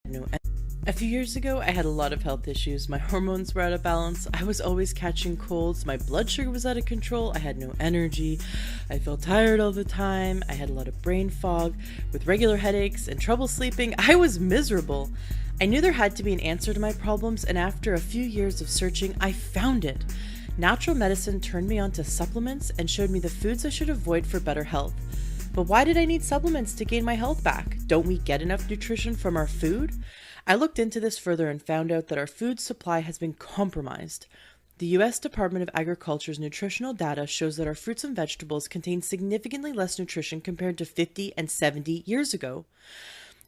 No. A few years ago, I had a lot of health issues. My hormones were out of balance. I was always catching colds. My blood sugar was out of control. I had no energy. I felt tired all the time. I had a lot of brain fog with regular headaches and trouble sleeping. I was miserable. I knew there had to be an answer to my problems, and after a few years of searching, I found it. Natural medicine turned me onto supplements and showed me the foods I should avoid for better health. But why did I need supplements to gain my health back? Don't we get enough nutrition from our food? I looked into this further and found out that our food supply has been compromised. The U.S. Department of Agriculture's nutritional data shows that our fruits and vegetables contain significantly less nutrition compared to 50 and 70 years ago.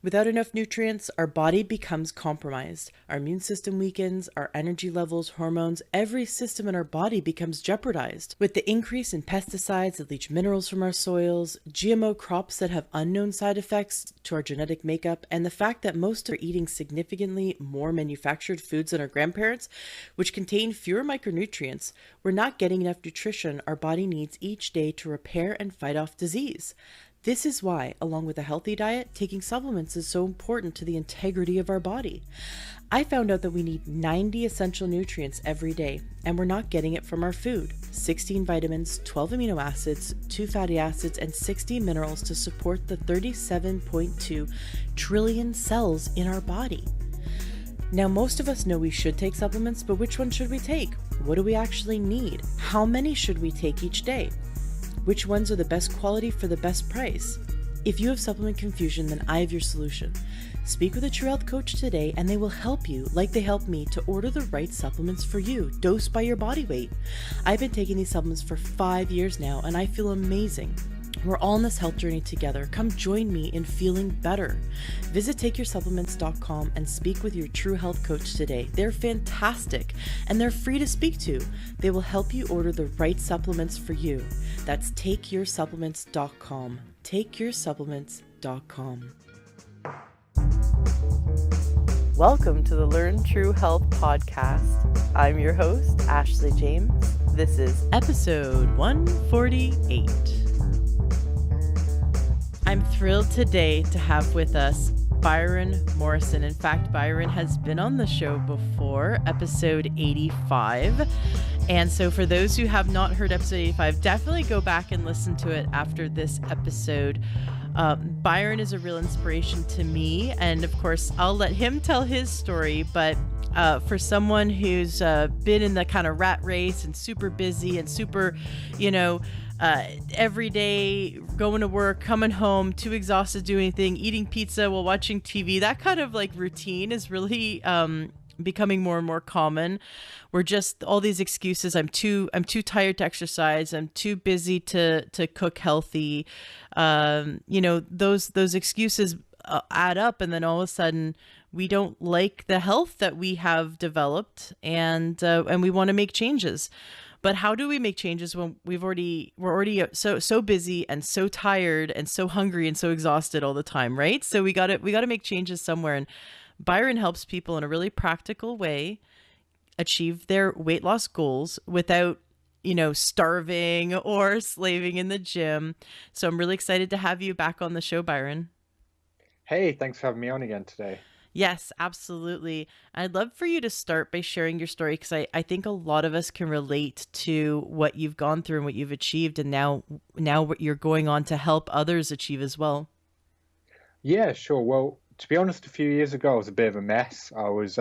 Without enough nutrients, our body becomes compromised. Our immune system weakens, our energy levels, hormones, every system in our body becomes jeopardized. With the increase in pesticides that leach minerals from our soils, GMO crops that have unknown side effects to our genetic makeup, and the fact that most are eating significantly more manufactured foods than our grandparents, which contain fewer micronutrients, we're not getting enough nutrition our body needs each day to repair and fight off disease. This is why, along with a healthy diet, taking supplements is so important to the integrity of our body. I found out that we need 90 essential nutrients every day, and we're not getting it from our food. 16 vitamins, 12 amino acids, 2 fatty acids, and 60 minerals to support the 37.2 trillion cells in our body. Now, most of us know we should take supplements, but which one should we take? What do we actually need? How many should we take each day? Which ones are the best quality for the best price? If you have supplement confusion, then I have your solution. Speak with a true health coach today and they will help you, like they helped me, to order the right supplements for you, dosed by your body weight. I've been taking these supplements for 5 years now and I feel amazing. We're all on this health journey together. Come join me in feeling better. Visit takeyoursupplements.com and speak with your true health coach today. They're fantastic and they're free to speak to. They will help you order the right supplements for you. That's takeyoursupplements.com. Takeyoursupplements.com. Welcome to the Learn True Health podcast. I'm your host, Ashley James. This is episode 148. I'm thrilled today to have with us Byron Morrison. In fact, Byron has been on the show before, episode 85. And so for those who have not heard episode 85, definitely go back and listen to it after this episode. Byron is a real inspiration to me. And of course, I'll let him tell his story. But for someone who's been in the kind of rat race and super busy and super, every day going to work, coming home, too exhausted to do anything, eating pizza while watching TV, that kind of like routine is really becoming more and more common. We're just all these excuses. I'm too tired to exercise. I'm too busy to cook healthy. Those excuses add up, and then all of a sudden we don't like the health that we have developed, and we want to make changes. But how do we make changes when we're already so busy and so tired and so hungry and so exhausted all the time, right? So we got to make changes somewhere. And Byron helps people in a really practical way achieve their weight loss goals without, starving or slaving in the gym. So I'm really excited to have you back on the show, Byron. Hey, thanks for having me on again today. Yes, absolutely. I'd love for you to start by sharing your story, because I think a lot of us can relate to what you've gone through and what you've achieved, and now what you're going on to help others achieve as well. Yeah, sure. Well, to be honest, a few years ago, I was a bit of a mess. I was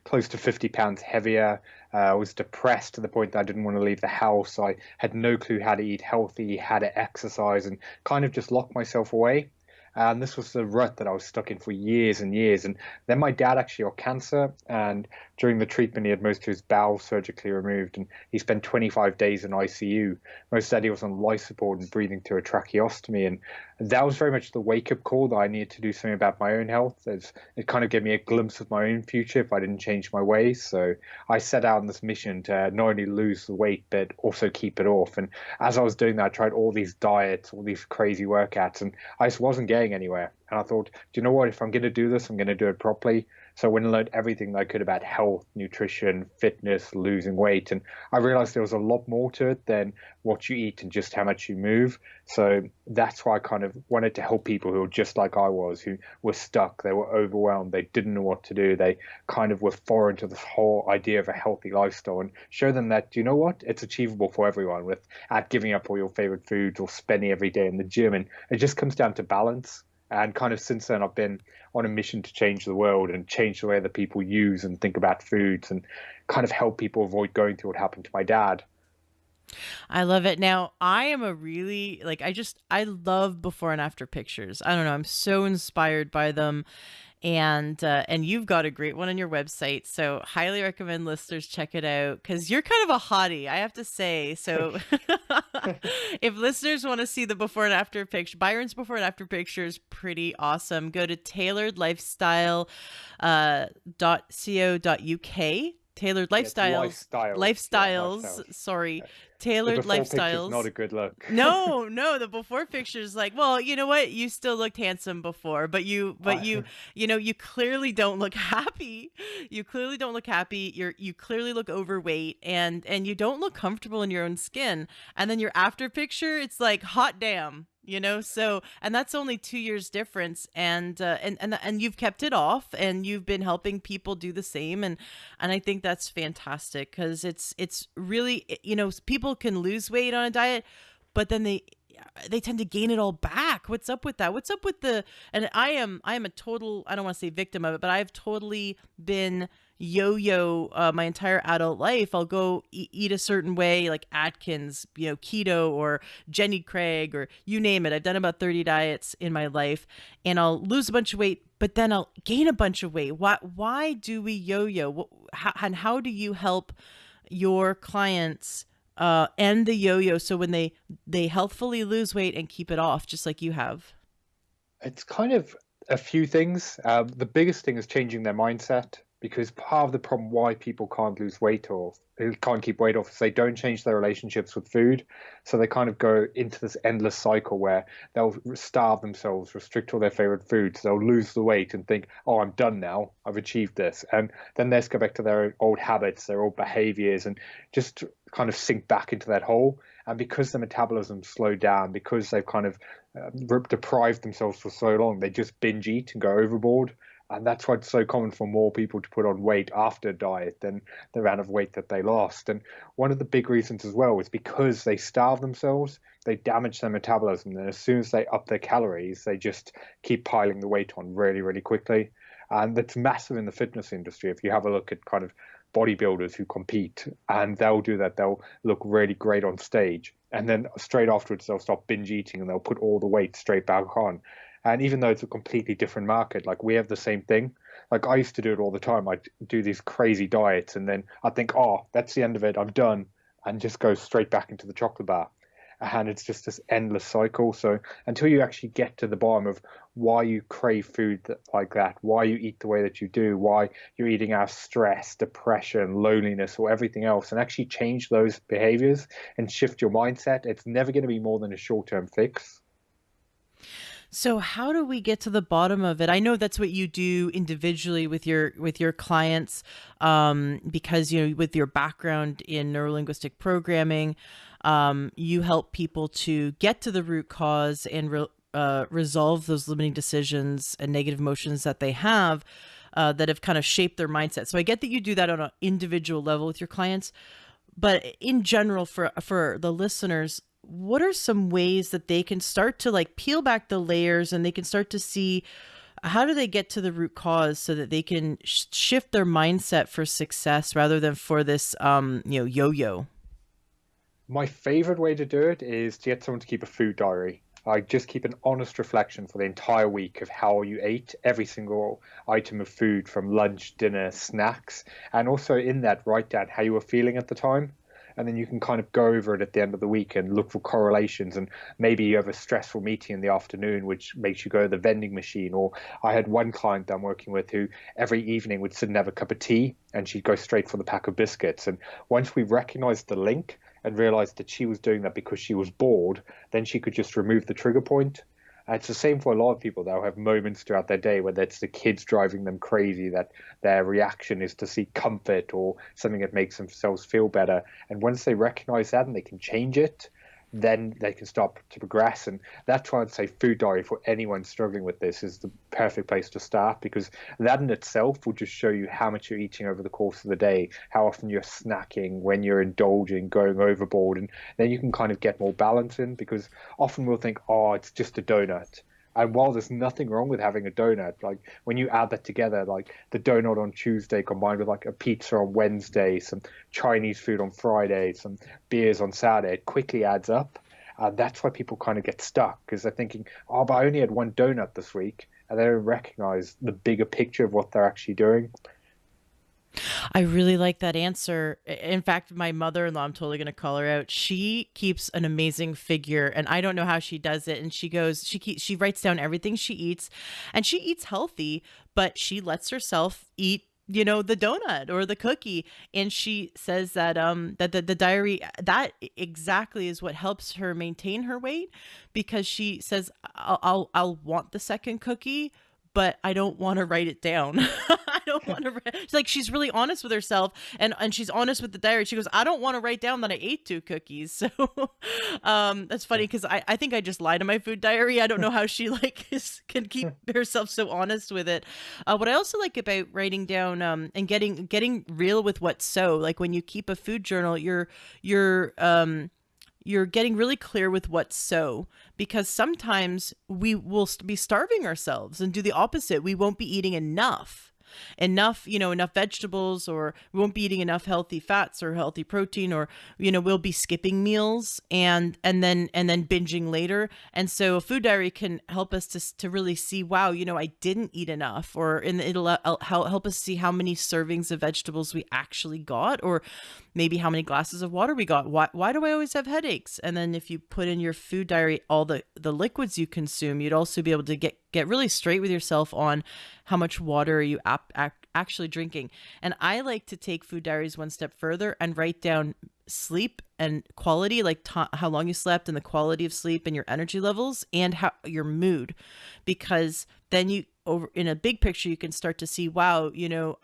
close to 50 pounds heavier. I was depressed to the point that I didn't want to leave the house. I had no clue how to eat healthy, how to exercise, and kind of just locked myself away. And this was the rut that I was stuck in for years and years. And then my dad actually got cancer. And during the treatment, he had most of his bowels surgically removed. And he spent 25 days in ICU. Most said he was on life support and breathing through a tracheostomy. And that was very much the wake-up call that I needed to do something about my own health. It kind of gave me a glimpse of my own future if I didn't change my ways. So I set out on this mission to not only lose the weight, but also keep it off. And as I was doing that, I tried all these diets, all these crazy workouts, and I just wasn't getting anywhere. And I thought, do you know what? If I'm going to do this, I'm going to do it properly. So I went and learned everything I could about health, nutrition, fitness, losing weight. And I realized there was a lot more to it than what you eat and just how much you move. So that's why I kind of wanted to help people who were just like I was, who were stuck, they were overwhelmed, they didn't know what to do, they kind of were foreign to this whole idea of a healthy lifestyle, and show them that, you know what, it's achievable for everyone without giving up all your favorite foods or spending every day in the gym. And it just comes down to balance. And kind of since then, I've been on a mission to change the world and change the way that people use and think about foods and kind of help people avoid going through what happened to my dad. I love it. Now, I am a really like I love before and after pictures. I don't know, I'm so inspired by them. And you've got a great one on your website, so highly recommend listeners check it out because you're kind of a hottie, I have to say. So if listeners want to see the before and after picture, Byron's before and after picture is pretty awesome. Go to tailoredlifestyle.co.uk. Tailored It's lifestyles, lifestyles. sorry, Yeah. The tailored before picture's not lifestyles. a good look. No, no, the before picture's like, well, you know what? You still looked handsome before, I, you clearly don't look happy. You clearly don't look happy. You clearly look overweight and you don't look comfortable in your own skin. And then your after picture, it's like, hot damn. So, and that's only 2 years difference, and you've kept it off, and you've been helping people do the same, and I think that's fantastic because it's really, people can lose weight on a diet, but then they tend to gain it all back. What's up with that? What's up with and I am a total, I don't want to say victim of it, but I've totally been yo-yo my entire adult life. I'll go eat a certain way, like Atkins, keto, or Jenny Craig, or you name it. I've done about 30 diets in my life, and I'll lose a bunch of weight, but then I'll gain a bunch of weight. Why do we yo-yo? How do you help your clients end the yo-yo so when they healthfully lose weight and keep it off, just like you have? it's kind of a few things. The biggest thing is changing their mindset, because part of the problem why people can't lose weight or can't keep weight off is they don't change their relationships with food. So they kind of go into this endless cycle where they'll starve themselves, restrict all their favorite foods, they'll lose the weight and think, oh, I'm done now, I've achieved this. And then they just go back to their old habits, their old behaviors, and just kind of sink back into that hole. And because the metabolism slowed down, because they've kind of deprived themselves for so long, they just binge eat and go overboard. And that's why it's so common for more people to put on weight after a diet than the amount of weight that they lost. And one of the big reasons as well is because they starve themselves, they damage their metabolism. And as soon as they up their calories, they just keep piling the weight on really, really quickly. And that's massive in the fitness industry. If you have a look at kind of bodybuilders who compete, and they'll do that, they'll look really great on stage. And then straight afterwards, they'll stop binge eating and they'll put all the weight straight back on. And even though it's a completely different market, like we have the same thing. Like I used to do it all the time. I'd do these crazy diets and then I'd think, oh, that's the end of it, I'm done, and just go straight back into the chocolate bar. And it's just this endless cycle. So until you actually get to the bottom of why you crave food like that, why you eat the way that you do, why you're eating out of stress, depression, loneliness, or everything else, and actually change those behaviors and shift your mindset, it's never going to be more than a short-term fix. So how do we get to the bottom of it? I know that's what you do individually with your clients, because with your background in neurolinguistic programming, you help people to get to the root cause and resolve those limiting decisions and negative emotions that they have that have kind of shaped their mindset. So I get that you do that on an individual level with your clients, but in general, for the listeners, what are some ways that they can start to like peel back the layers and they can start to see how do they get to the root cause so that they can shift their mindset for success rather than for this yo-yo? My favorite way to do it is to get someone to keep a food diary. I just keep an honest reflection for the entire week of how you ate every single item of food, from lunch, dinner, snacks, and also in that write down how you were feeling at the time. And then you can kind of go over it at the end of the week and look for correlations. And maybe you have a stressful meeting in the afternoon, which makes you go to the vending machine. Or I had one client I'm working with who every evening would sit and have a cup of tea and she'd go straight for the pack of biscuits. And once we recognized the link and realized that she was doing that because she was bored, then she could just remove the trigger point. And it's the same for a lot of people. They'll have moments throughout their day where it's the kids driving them crazy, that their reaction is to seek comfort or something that makes themselves feel better. And once they recognize that and they can change it, then they can start to progress. And that's why I'd say food diary for anyone struggling with this is the perfect place to start, because that in itself will just show you how much you're eating over the course of the day, how often you're snacking, when you're indulging, going overboard, and then you can kind of get more balance in, because often we'll think, oh, it's just a donut. And while there's nothing wrong with having a donut, like when you add that together, like the donut on Tuesday combined with like a pizza on Wednesday, some Chinese food on Friday, some beers on Saturday, it quickly adds up. And that's why people kind of get stuck, because they're thinking, oh, but I only had one donut this week. And they don't recognize the bigger picture of what they're actually doing. I really like that answer. In fact, my mother-in-law, I'm totally going to call her out. She keeps an amazing figure, and I don't know how she does it. And she writes down everything she eats, and she eats healthy, but she lets herself eat, the donut or the cookie. And she says that that the diary, that exactly is what helps her maintain her weight, because she says, I'll want the second cookie, but I don't want to write it down. I don't want to. She's like, she's really honest with herself, and she's honest with the diary. She goes, I don't want to write down that I ate two cookies. So, that's funny, because I think I just lie to my food diary. I don't know how she can keep herself so honest with it. What I also like about writing down and getting real with what's so, like when you keep a food journal, you're getting really clear with what's so, because sometimes we will be starving ourselves and do the opposite. We won't be eating enough vegetables, or we won't be eating enough healthy fats or healthy protein, or we'll be skipping meals and then binging later. And so a food diary can help us to really see, wow, I didn't eat enough, and it'll help us see how many servings of vegetables we actually got, or maybe how many glasses of water we got. Why do I always have headaches? And then if you put in your food diary all the liquids you consume, you'd also be able to get really straight with yourself on how much water are you actually drinking. And I like to take food diaries one step further and write down sleep and quality, like how long you slept and the quality of sleep and your energy levels and how your mood, because then over in a big picture, you can start to see, wow,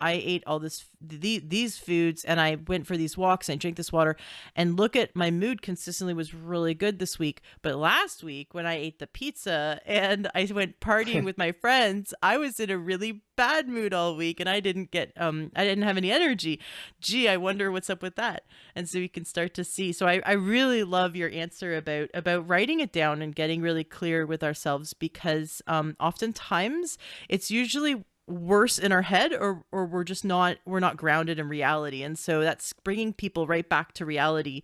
I ate all these foods, and I went for these walks, and I drank this water, and look at my mood consistently was really good this week. But last week when I ate the pizza and I went partying with my friends, I was in a really bad mood all week, and I didn't have any energy. Gee, I wonder what's up with that. And so you can start to see. So I really love your answer about writing it down and getting really clear with ourselves, because oftentimes it's usually worse in our head, or we're not grounded in reality. And so that's bringing people right back to reality,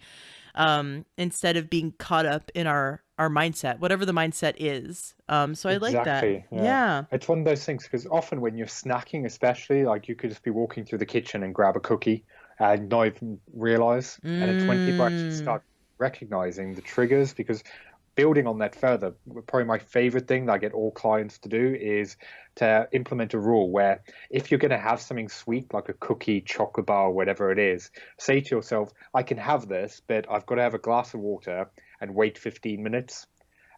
instead of being caught up in our mindset, whatever the mindset is. So I like that. Exactly. Yeah. Yeah. It's one of those things, because often when you're snacking, especially, like you could just be walking through the kitchen and grab a cookie and not even realize. And it's when people actually Mm. start recognizing the triggers, because building on that further, probably my favorite thing that I get all clients to do is to implement a rule where if you're going to have something sweet like a cookie, chocolate bar, whatever it is, say to yourself, I can have this, but I've got to have a glass of water and wait 15 minutes.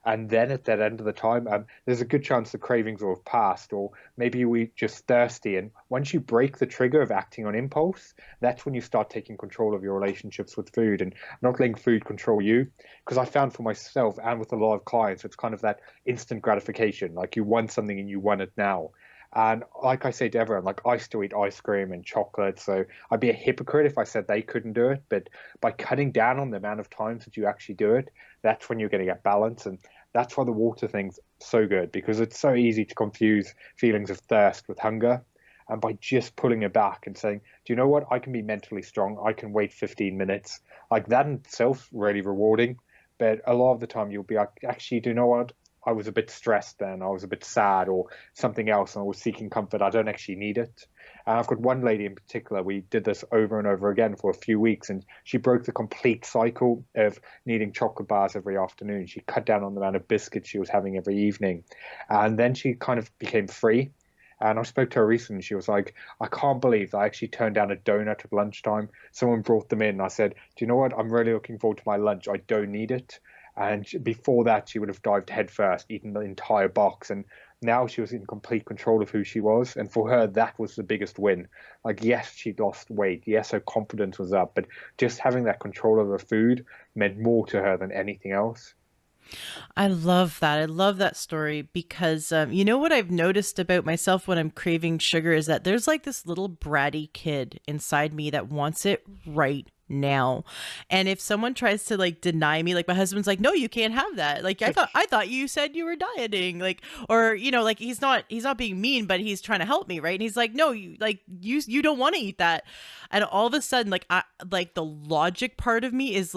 And then at that end of the time, there's a good chance the cravings will have passed, or maybe we're just thirsty. And once you break the trigger of acting on impulse, that's when you start taking control of your relationships with food and not letting food control you. Because I found for myself and with a lot of clients, it's kind of that instant gratification. Like you want something and you want it now. And like I say to everyone, like I still eat ice cream and chocolate, so I'd be a hypocrite if I said they couldn't do it. But by cutting down on the amount of times that you actually do it, that's when you're going to get balance. And that's why the water thing's so good, because it's so easy to confuse feelings of thirst with hunger. And by just pulling it back and saying, do you know what? I can be mentally strong. I can wait 15 minutes. Like that in itself, really rewarding. But a lot of the time you'll be like, actually, do you know what? I was a bit stressed then. I was a bit sad or something else, and I was seeking comfort. I don't actually need it. And I've got one lady in particular, we did this over and over again for a few weeks, and she broke the complete cycle of needing chocolate bars every afternoon. She cut down on the amount of biscuits she was having every evening. And then she kind of became free. And I spoke to her recently. She was like, I can't believe I actually turned down a donut at lunchtime. Someone brought them in. And I said, do you know what? I'm really looking forward to my lunch. I don't need it. And before that, she would have dived headfirst, eaten the entire box. And now she was in complete control of who she was. And for her, that was the biggest win. Like, yes, she lost weight. Yes, her confidence was up. But just having that control over food meant more to her than anything else. I love that. I love that story because you know what I've noticed about myself when I'm craving sugar is that there's like this little bratty kid inside me that wants it right now. And if someone tries to like deny me, like my husband's like, "No, you can't have that." Like I thought you said you were dieting. Like, or like he's not being mean, but he's trying to help me, right? And he's like, "No, you don't want to eat that." And all of a sudden, like the logic part of me is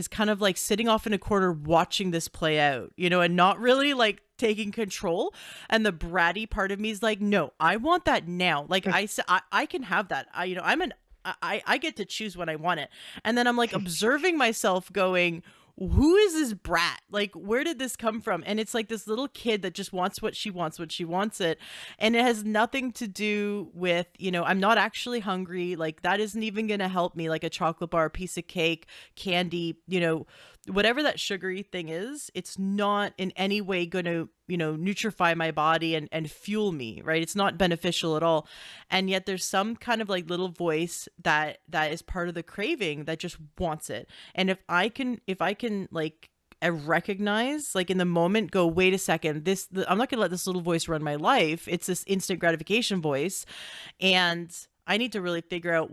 kind of like sitting off in a corner watching this play out, and not really like taking control. And the bratty part of me is like, no, I want that now. Like I can have that. I get to choose when I want it. And then I'm like observing myself going, who is this brat? Like, where did this come from? And it's like this little kid that just wants what she wants, it. And it has nothing to do with, I'm not actually hungry. Like, that isn't even going to help me. Like a chocolate bar, a piece of cake, candy, whatever that sugary thing is, it's not in any way going to, nutrify my body and fuel me, right? It's not beneficial at all. And yet there's some kind of like little voice that is part of the craving that just wants it. And if I can like I recognize, like in the moment, go, wait a second, I'm not gonna let this little voice run my life. It's this instant gratification voice. And I need to really figure out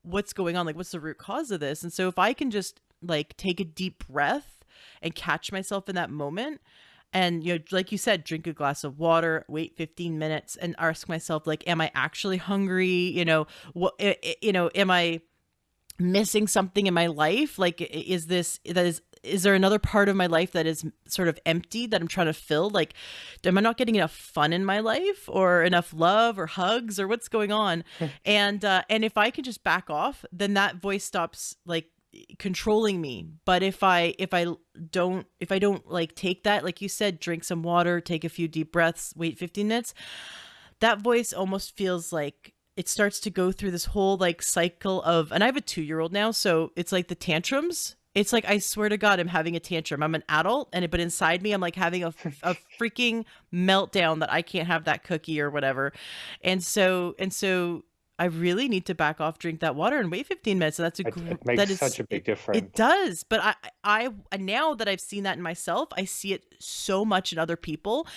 what's going on, like what's the root cause of this. And so if I can just like take a deep breath and catch myself in that moment, and like you said, drink a glass of water, wait 15 minutes, and ask myself, like, am I actually hungry? Am I missing something in my life? Like, is there another part of my life that is sort of empty that I'm trying to fill? Like, am I not getting enough fun in my life, or enough love or hugs, or what's going on? And if I can just back off, then that voice stops like controlling me. But if I don't like take that, like you said, drink some water, take a few deep breaths, wait 15 minutes, that voice almost feels like it starts to go through this whole like cycle of, and I have a 2-year-old now, so it's like the tantrums. It's like, I swear to God, I'm having a tantrum. I'm an adult, but inside me, I'm like having a freaking meltdown that I can't have that cookie or whatever. And so I really need to back off, drink that water, and wait 15 minutes. So that's It makes such a big difference. It does. But I now that I've seen that in myself, I see it so much in other people.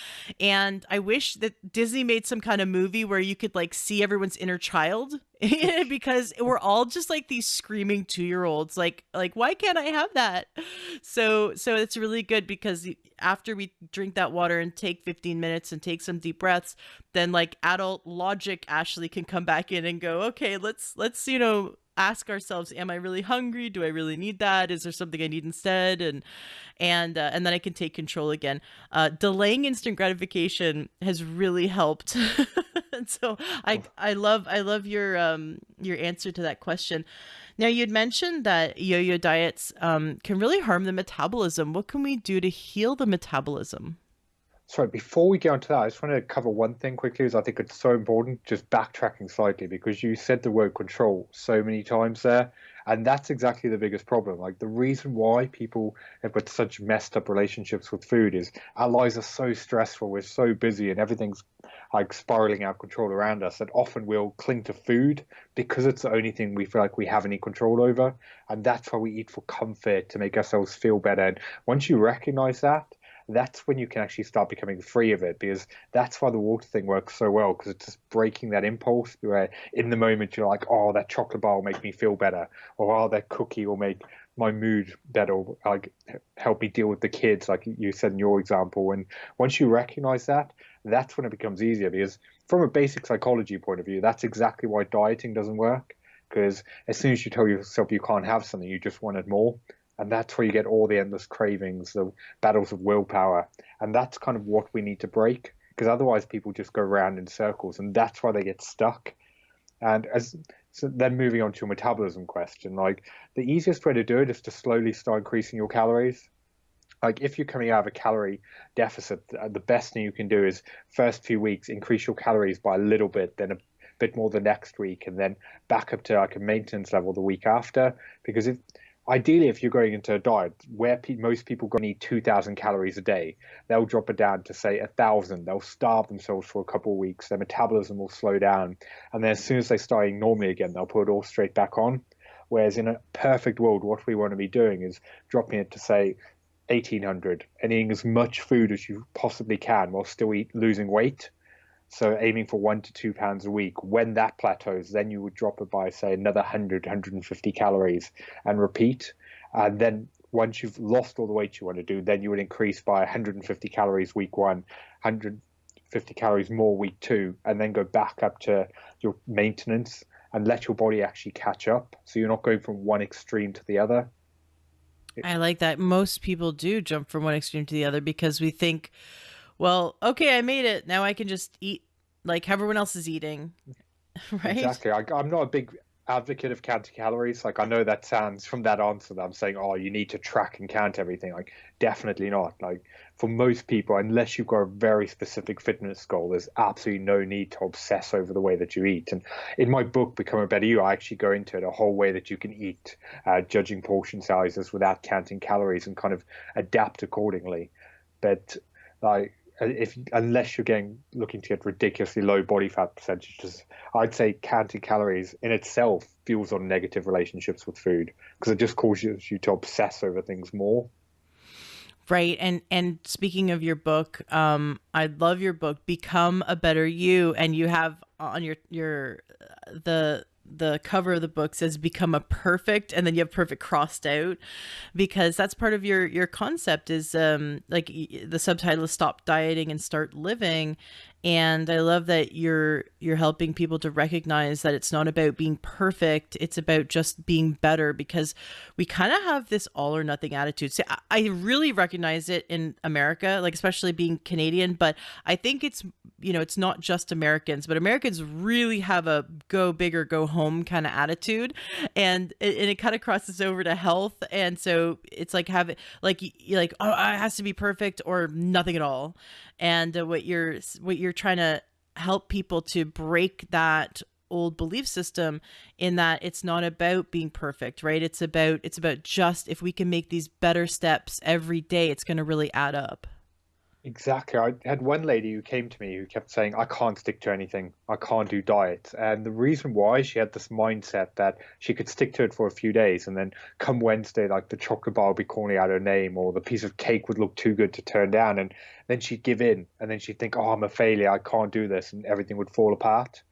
And I wish that Disney made some kind of movie where you could like see everyone's inner child because we're all just like these screaming 2-year-olds. Like, why can't I have that? So it's really good because after we drink that water and take 15 minutes and take some deep breaths, then like adult logic Ashley can come back in and go, okay, let's ask ourselves, am I really hungry? Do I really need that? Is there something I need instead? And then I can take control again. Delaying instant gratification has really helped. And so I love your answer to that question. Now, you'd mentioned that yo-yo diets can really harm the metabolism. What can we do to heal the metabolism? Sorry, before we get onto that, I just want to cover one thing quickly, because I think it's so important, just backtracking slightly, because you said the word control so many times there, and that's exactly the biggest problem. Like, the reason why people have got such messed up relationships with food is our lives are so stressful, we're so busy, and everything's like spiraling out of control around us, that often we'll cling to food because it's the only thing we feel like we have any control over, and that's why we eat for comfort, to make ourselves feel better. And once you recognize that, that's when you can actually start becoming free of it, because that's why the water thing works so well, because it's just breaking that impulse where in the moment you're like, oh, that chocolate bar will make me feel better, or oh, that cookie will make my mood better, or like help me deal with the kids, like you said in your example. And once you recognize that, that's when it becomes easier, because from a basic psychology point of view, that's exactly why dieting doesn't work, because as soon as you tell yourself you can't have something, you just want it more. And that's where you get all the endless cravings, the battles of willpower. And that's kind of what we need to break, because otherwise people just go around in circles, and that's why they get stuck. And so then moving on to your metabolism question, like the easiest way to do it is to slowly start increasing your calories. Like if you're coming out of a calorie deficit, the best thing you can do is first few weeks, increase your calories by a little bit, then a bit more the next week, and then back up to like a maintenance level the week after. Because ideally, if you're going into a diet where most people going to need 2,000 calories a day, they'll drop it down to say 1,000. They'll starve themselves for a couple of weeks. Their metabolism will slow down, and then as soon as they start eating normally again, they'll put it all straight back on. Whereas in a perfect world, what we want to be doing is dropping it to say 1,800 and eating as much food as you possibly can while still losing weight. So aiming for 1 to 2 pounds a week. When that plateaus, then you would drop it by, say, another 100, 150 calories and repeat. And then once you've lost all the weight you want to do, then you would increase by 150 calories week one, 150 calories more week two, and then go back up to your maintenance and let your body actually catch up. So you're not going from one extreme to the other. I like that. Most people do jump from one extreme to the other because we think, well, okay, I made it. Now I can just eat like everyone else is eating, right? Exactly. I'm not a big advocate of counting calories. Like, I know that sounds from that answer that I'm saying, oh, you need to track and count everything. Like, definitely not. Like, for most people, unless you've got a very specific fitness goal, there's absolutely no need to obsess over the way that you eat. And in my book, Become a Better You, I actually go into it a whole way that you can eat, judging portion sizes without counting calories and kind of adapt accordingly. But like, if unless you're looking to get ridiculously low body fat percentages, I'd say counting calories in itself fuels on negative relationships with food because it just causes you to obsess over things more. Right. And speaking of your book, I love your book, Become a Better You, and you have on your the cover of the book says become a perfect, and then you have perfect crossed out because that's part of your concept is the subtitle is stop dieting and start living. And I love that you're helping people to recognize that it's not about being perfect, it's about just being better, because we kind of have this all or nothing attitude. See, I really recognize it in America, like especially being Canadian, but I think it's, it's not just Americans, but Americans really have a go big or go home kind of attitude, and it kind of crosses over to health. And so it's like have it like you like, oh, it has to be perfect or nothing at all. And what you're trying to help people to break that old belief system, in that it's not about being perfect, right? It's about just, if we can make these better steps every day, it's going to really add up. Exactly. I had one lady who came to me who kept saying, I can't stick to anything. I can't do diets. And the reason why, she had this mindset that she could stick to it for a few days and then come Wednesday, like the chocolate bar would be calling out her name or the piece of cake would look too good to turn down. And then she'd give in and then she'd think, oh, I'm a failure. I can't do this. And everything would fall apart.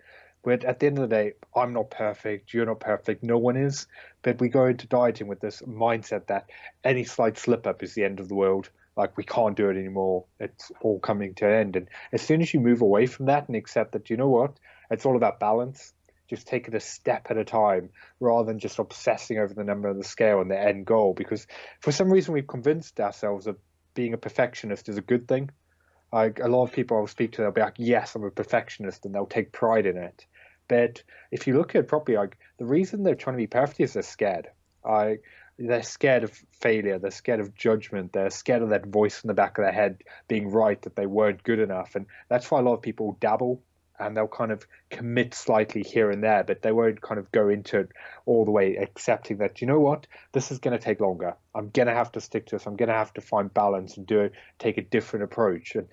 But at the end of the day, I'm not perfect. You're not perfect. No one is. But we go into dieting with this mindset that any slight slip up is the end of the world. Like, we can't do it anymore. It's all coming to an end. And as soon as you move away from that and accept that, you know what, it's all about balance. Just take it a step at a time rather than just obsessing over the number of the scale and the end goal. Because for some reason, we've convinced ourselves that being a perfectionist is a good thing. Like, a lot of people I'll speak to, they'll be like, yes, I'm a perfectionist, and they'll take pride in it. But if you look at it properly, like, the reason they're trying to be perfect is they're scared. I They're scared of failure. They're scared of judgment. They're scared of that voice in the back of their head being right, that they weren't good enough. And that's why a lot of people dabble and they'll kind of commit slightly here and there, but they won't kind of go into it all the way, accepting that, you know what, this is going to take longer. I'm going to have to stick to this. I'm going to have to find balance and take a different approach. And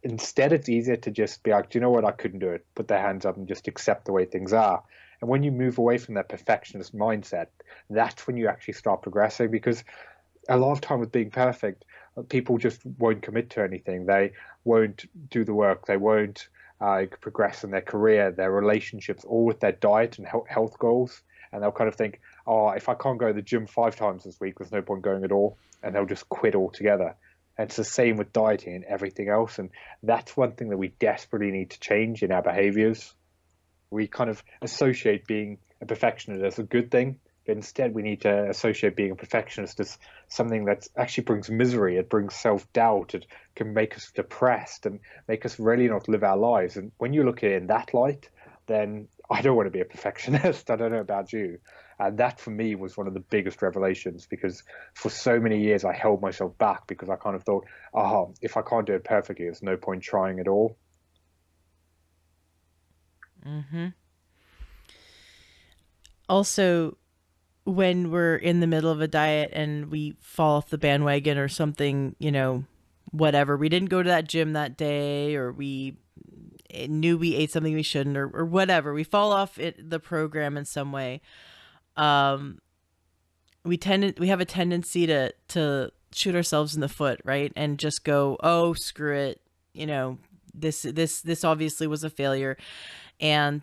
instead, it's easier to just be like, do you know what, I couldn't do it. Put their hands up and just accept the way things are. And when you move away from that perfectionist mindset, that's when you actually start progressing, because a lot of time with being perfect, people just won't commit to anything. They won't do the work. They won't progress in their career, their relationships, all with their diet and health goals. And they'll kind of think, oh, if I can't go to the gym 5 times this week, there's no point going at all. And they'll just quit altogether. And it's the same with dieting and everything else. And that's one thing that we desperately need to change in our behaviors. We kind of associate being a perfectionist as a good thing, but instead we need to associate being a perfectionist as something that actually brings misery. It brings self-doubt. It can make us depressed and make us really not live our lives. And when you look at it in that light, then I don't want to be a perfectionist. I don't know about you. And that for me was one of the biggest revelations, because for so many years I held myself back because I kind of thought, if I can't do it perfectly, there's no point trying at all. Mm-hmm. Also, when we're in the middle of a diet and we fall off the bandwagon or something, whatever. We didn't go to that gym that day, or we knew we ate something we shouldn't, or whatever. We fall off the program in some way. Um, we have a tendency to shoot ourselves in the foot, right? And just go, oh, screw it. This obviously was a failure. And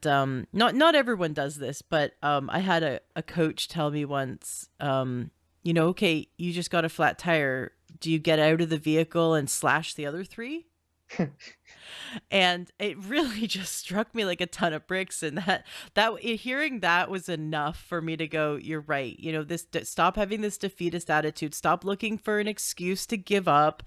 not everyone does this, but I had a coach tell me once, okay, you just got a flat tire. Do you get out of the vehicle and slash the other three? And it really just struck me like a ton of bricks. And that hearing that was enough for me to go, you're right. Stop having this defeatist attitude. Stop looking for an excuse to give up.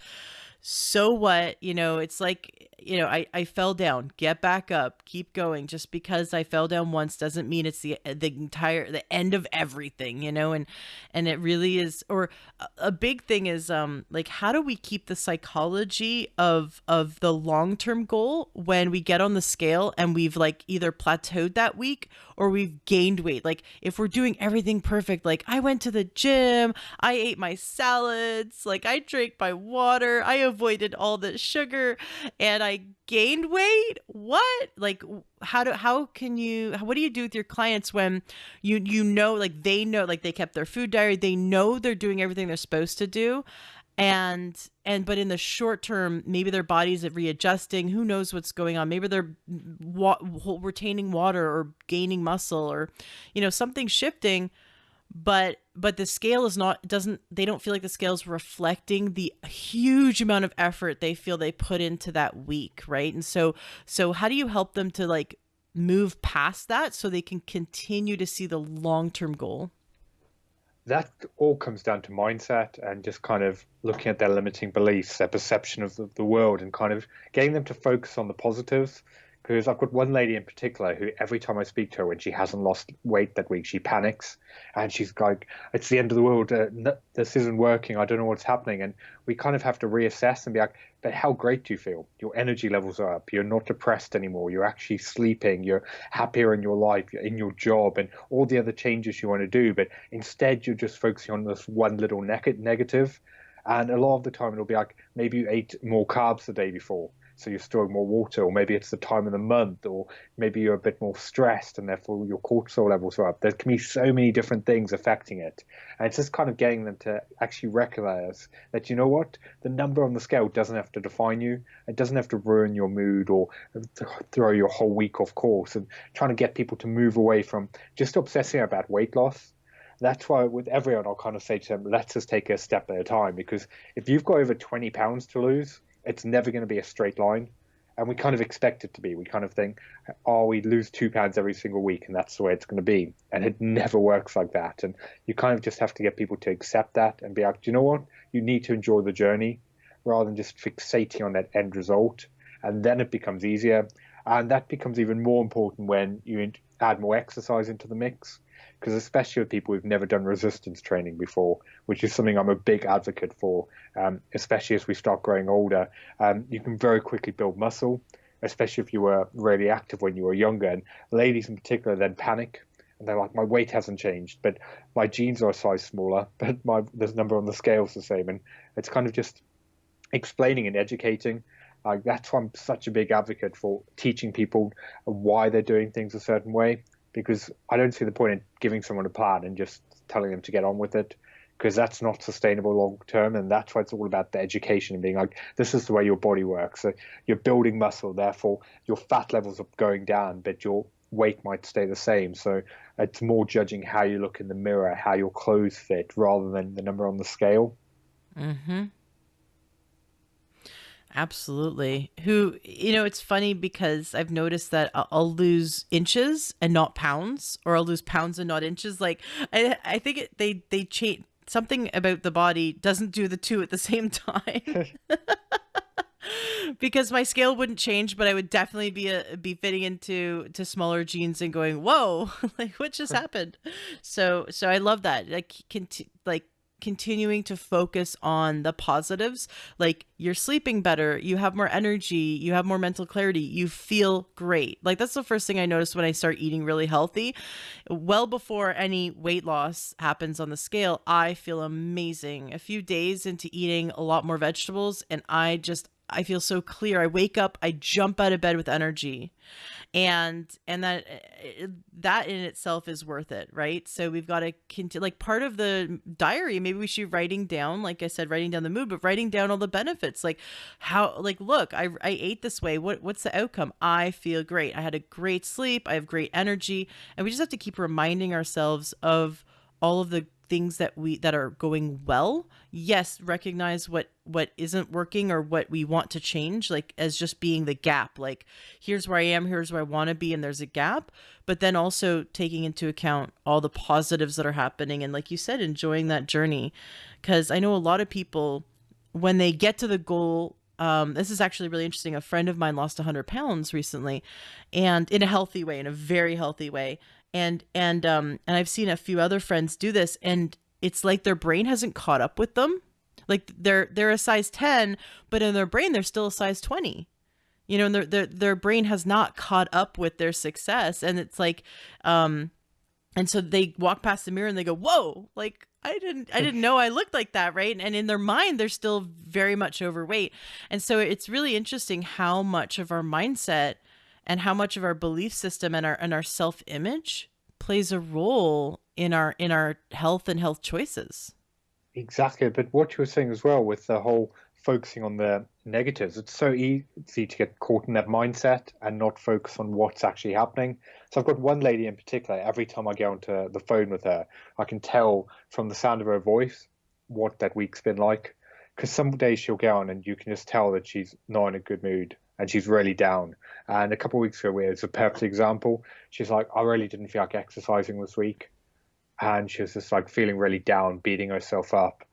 So what? It's like, I fell down, get back up, keep going. Just because I fell down once doesn't mean it's the end of everything, and it really is. Or a big thing is, like, how do we keep the psychology of the long-term goal when we get on the scale and we've like either plateaued that week or we've gained weight? Like, if we're doing everything perfect, like I went to the gym, I ate my salads, like I drank my water, I avoided all the sugar, and I gained weight. What? Like, what do you do with your clients when like they know, like they kept their food diary, they know they're doing everything they're supposed to do, but in the short term, maybe their bodies are readjusting, who knows what's going on, maybe they're retaining water or gaining muscle, or something shifting, but the scale is they don't feel like the scale is reflecting the huge amount of effort they feel they put into that week, right? And so how do you help them to like move past that so they can continue to see the long-term goal? That all comes down to mindset and just kind of looking at their limiting beliefs, their perception of the world, and kind of getting them to focus on the positives. Because I've got one lady in particular who every time I speak to her when she hasn't lost weight that week, she panics and she's like, it's the end of the world. This isn't working. I don't know what's happening. And we kind of have to reassess and be like, but how great do you feel? Your energy levels are up. You're not depressed anymore. You're actually sleeping. You're happier in your life. You're in your job and all the other changes you want to do. But instead, you're just focusing on this one little negative. And a lot of the time, it'll be like, maybe you ate more carbs the day before, so you're storing more water, or maybe it's the time of the month, or maybe you're a bit more stressed and therefore your cortisol levels are up. There can be so many different things affecting it. And it's just kind of getting them to actually recognize that, you know what, the number on the scale doesn't have to define you. It doesn't have to ruin your mood or throw your whole week off course, and trying to get people to move away from just obsessing about weight loss. That's why with everyone, I'll kind of say to them, let's just take it a step at a time, because if you've got over 20 pounds to lose, it's never going to be a straight line. And we kind of expect it to be. We kind of think, oh, we lose 2 pounds every single week and that's the way it's going to be. And it never works like that. And you kind of just have to get people to accept that and be like, do you know what? You need to enjoy the journey rather than just fixating on that end result. And then it becomes easier. And that becomes even more important when you add more exercise into the mix. Because especially with people who've never done resistance training before, which is something I'm a big advocate for, especially as we start growing older, you can very quickly build muscle, especially if you were really active when you were younger. And ladies in particular then panic, and they're like, my weight hasn't changed, but my jeans are a size smaller, but the number on the scale is the same. And it's kind of just explaining and educating. That's why I'm such a big advocate for teaching people why they're doing things a certain way. Because I don't see the point in giving someone a plan and just telling them to get on with it, because that's not sustainable long term. And that's why it's all about the education and being like, this is the way your body works. So you're building muscle, therefore your fat levels are going down, but your weight might stay the same. So it's more judging how you look in the mirror, how your clothes fit, rather than the number on the scale. Mm-hmm. Absolutely. It's funny because I've noticed that I'll lose inches and not pounds, or I'll lose pounds and not inches. Like I think they change something about the body, doesn't do the two at the same time. Because my scale wouldn't change, but I would definitely be fitting into smaller jeans and going, whoa, like what just happened? So I love that. Like continuing to focus on the positives. Like, you're sleeping better, you have more energy, you have more mental clarity, you feel great. Like, that's the first thing I noticed when I start eating really healthy. Well before any weight loss happens on the scale, I feel amazing. A few days into eating a lot more vegetables, and I feel so clear. I wake up, I jump out of bed with energy. And that in itself is worth it, right? So we've got to continue, like, part of the diary, maybe we should be writing down, like I said, writing down the mood, but writing down all the benefits, like how, like, look, I ate this way, what's the outcome? I feel great, I had a great sleep, I have great energy. And we just have to keep reminding ourselves of all of the things that are going well. Yes, recognize what isn't working or what we want to change, like, as just being the gap. Like, here's where I am, here's where I want to be, and there's a gap. But then also taking into account all the positives that are happening, and, like you said, enjoying that journey. Because I know a lot of people, when they get to the goal, this is actually really interesting. A friend of mine lost 100 pounds recently, and in a healthy way, in a very healthy way. And I've seen a few other friends do this, and it's like their brain hasn't caught up with them. Like, they're a size 10, but in their brain they're still a size 20. You know, and their brain has not caught up with their success, and it's like, and so they walk past the mirror and they go, "Whoa! Like, I didn't know I looked like that," right? And in their mind, they're still very much overweight. And so it's really interesting how much of our mindset and how much of our belief system and our self-image plays a role in our health and health choices. Exactly. But what you were saying as well with the whole focusing on the negatives, it's so easy to get caught in that mindset and not focus on what's actually happening. So I've got one lady in particular, every time I get onto the phone with her, I can tell from the sound of her voice what that week's been like. Because some days she'll get on and you can just tell that she's not in a good mood and she's really down. And a couple of weeks ago, it was a perfect example. She's like, I really didn't feel like exercising this week. And she was just like feeling really down, beating herself up.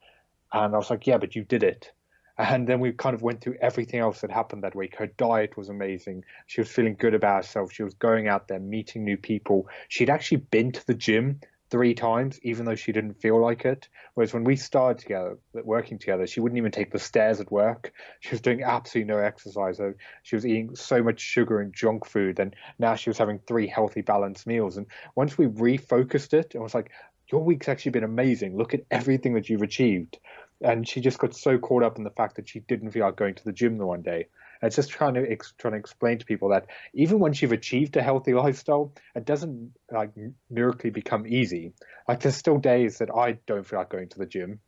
And I was like, yeah, but you did it. And then we kind of went through everything else that happened that week. Her diet was amazing. She was feeling good about herself. She was going out there, meeting new people. She'd actually been to the gym 3 times, even though she didn't feel like it. Whereas when we started together, working together, she wouldn't even take the stairs at work. She was doing absolutely no exercise. So she was eating so much sugar and junk food. And now she was having 3 healthy, balanced meals. And once we refocused it, it was like, your week's actually been amazing. Look at everything that you've achieved. And she just got so caught up in the fact that she didn't feel like going to the gym the one day. And it's just trying to explain to people that even once you've achieved a healthy lifestyle, it doesn't like miraculously become easy. Like, there's still days that I don't feel like going to the gym.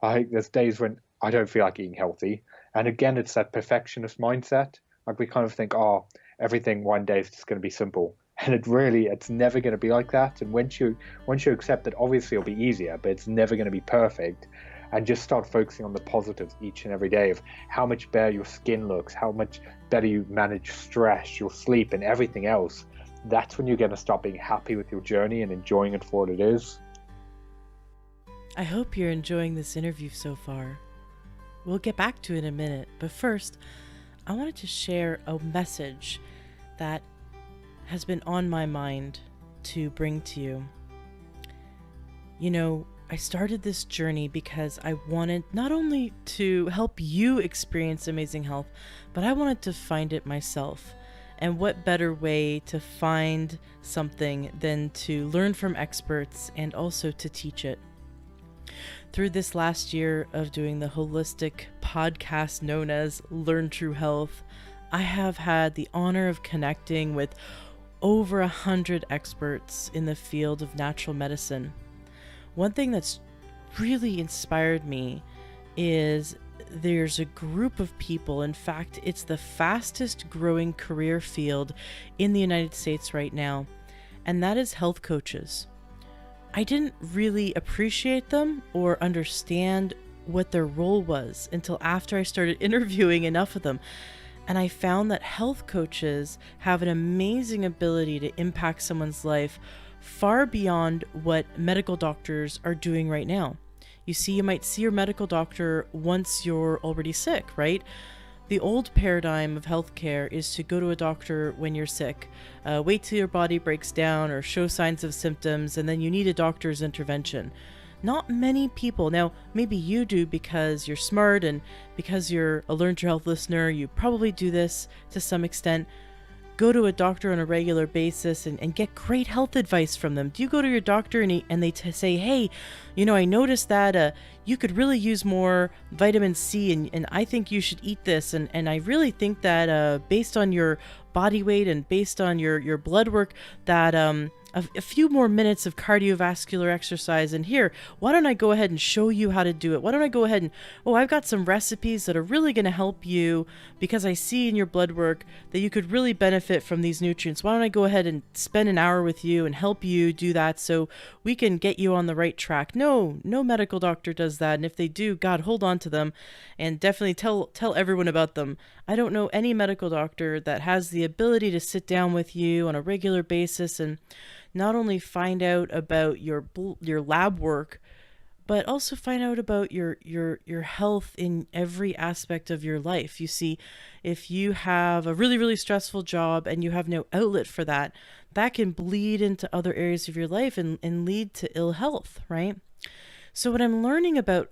There's days when I don't feel like eating healthy. And again, it's that perfectionist mindset. Like, we kind of think, oh, everything one day is just going to be simple. And it's never going to be like that. And once you accept that, obviously it'll be easier, but it's never going to be perfect. And just start focusing on the positives each and every day of how much better your skin looks, how much better you manage stress, your sleep, and everything else. That's when you're going to start being happy with your journey and enjoying it for what it is. I hope you're enjoying this interview so far. We'll get back to it in a minute, but first, I wanted to share a message that has been on my mind to bring to you. You know, I started this journey because I wanted not only to help you experience amazing health, but I wanted to find it myself. And what better way to find something than to learn from experts and also to teach it? Through this last year of doing the holistic podcast known as Learn True Health, I have had the honor of connecting with over 100 experts in the field of natural medicine. One thing that's really inspired me is there's a group of people, in fact, it's the fastest growing career field in the United States right now, and that is health coaches. I didn't really appreciate them or understand what their role was until after I started interviewing enough of them. And I found that health coaches have an amazing ability to impact someone's life far beyond what medical doctors are doing right now. You see, you might see your medical doctor once you're already sick, right? The old paradigm of healthcare is to go to a doctor when you're sick, wait till your body breaks down or show signs of symptoms, and then you need a doctor's intervention. Not many people, now maybe you do because you're smart and because you're a Learn to Health listener, you probably do this to some extent. Go to a doctor on a regular basis and get great health advice from them. Do you go to your doctor and they say, hey, I noticed that you could really use more vitamin C and I think you should eat this. And I really think that based on your body weight and based on your blood work that a few more minutes of cardiovascular exercise. And here, why don't I go ahead and show you how to do it? Why don't I go ahead and, I've got some recipes that are really going to help you because I see in your blood work that you could really benefit from these nutrients. Why don't I go ahead and spend an hour with you and help you do that so we can get you on the right track? No medical doctor does that. And if they do, God, hold on to them and definitely tell everyone about them. I don't know any medical doctor that has the ability to sit down with you on a regular basis and not only find out about your lab work, but also find out about your health in every aspect of your life. You see, if you have a really, really stressful job and you have no outlet for that, that can bleed into other areas of your life and lead to ill health, right? So what I'm learning about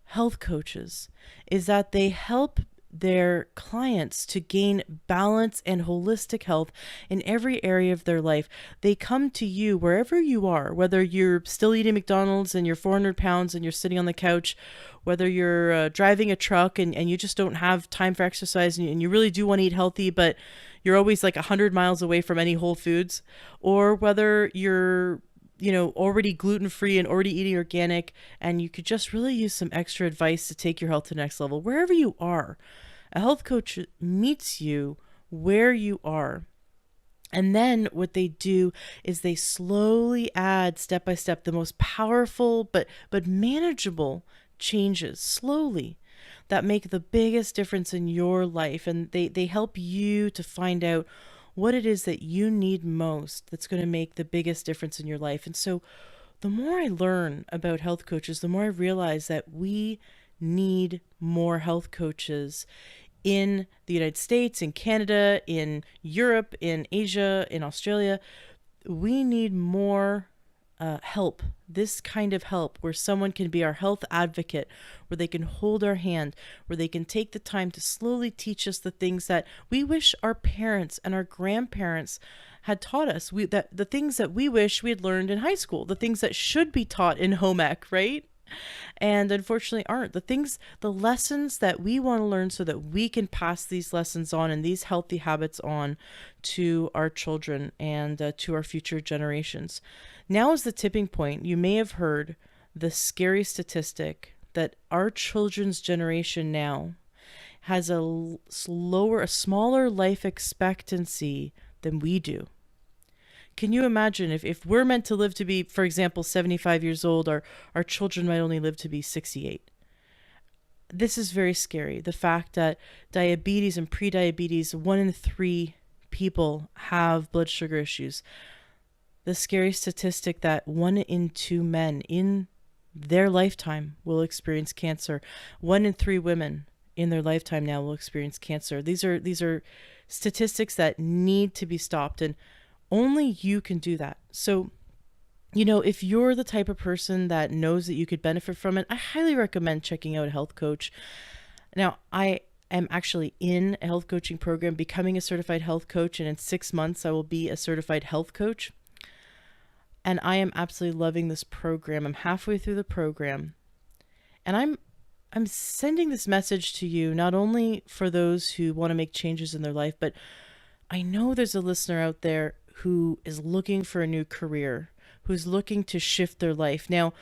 health coaches is that they help their clients to gain balance and holistic health in every area of their life. They come to you wherever you are, whether you're still eating McDonald's and you're 400 pounds and you're sitting on the couch, whether you're driving a truck and you just don't have time for exercise and you really do want to eat healthy, but you're always like 100 miles away from any Whole Foods, or whether you're already gluten-free and already eating organic, and you could just really use some extra advice to take your health to the next level. Wherever you are, a health coach meets you where you are. And then what they do is they slowly add step by step the most powerful but manageable changes slowly that make the biggest difference in your life. And they help you to find out what it is that you need most that's going to make the biggest difference in your life. And so the more I learn about health coaches, the more I realize that we need more health coaches in the United States, in Canada, in Europe, in Asia, in Australia. We need more help, this kind of help where someone can be our health advocate, where they can hold our hand, where they can take the time to slowly teach us the things that we wish our parents and our grandparents had taught us. The things that we wish we had learned in high school, the things that should be taught in home ec, right? And unfortunately aren't. The lessons that we want to learn so that we can pass these lessons on and these healthy habits on to our children and to our future generations. Now is the tipping point. You may have heard the scary statistic that our children's generation now has a smaller life expectancy than we do. Can you imagine if we're meant to live to be, for example, 75 years old, our children might only live to be 68? This is very scary. The fact that diabetes and prediabetes, 1 in 3 people have blood sugar issues. The scary statistic that 1 in 2 men in their lifetime will experience cancer. 1 in 3 women in their lifetime now will experience cancer. These are statistics that need to be stopped, and only you can do that. So, if you're the type of person that knows that you could benefit from it, I highly recommend checking out a health coach. Now, I am actually in a health coaching program, becoming a certified health coach, and in 6 months I will be a certified health coach. And I am absolutely loving this program. I'm halfway through the program, and I'm sending this message to you, not only for those who want to make changes in their life, but I know there's a listener out there who is looking for a new career, who's looking to shift their life. Now,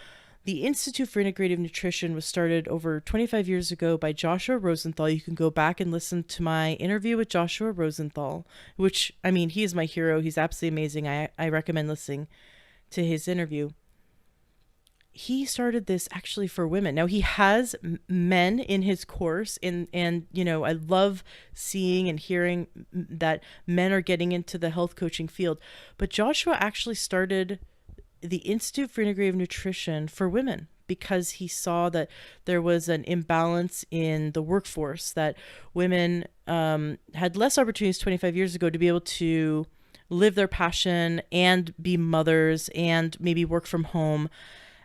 the Institute for Integrative Nutrition was started over 25 years ago by Joshua Rosenthal. You can go back and listen to my interview with Joshua Rosenthal, which, he is my hero. He's absolutely amazing. I recommend listening to his interview. He started this actually for women. Now, he has men in his course, and I love seeing and hearing that men are getting into the health coaching field. But Joshua actually started the Institute for Integrative Nutrition for women because he saw that there was an imbalance in the workforce, that women had less opportunities 25 years ago to be able to live their passion and be mothers and maybe work from home.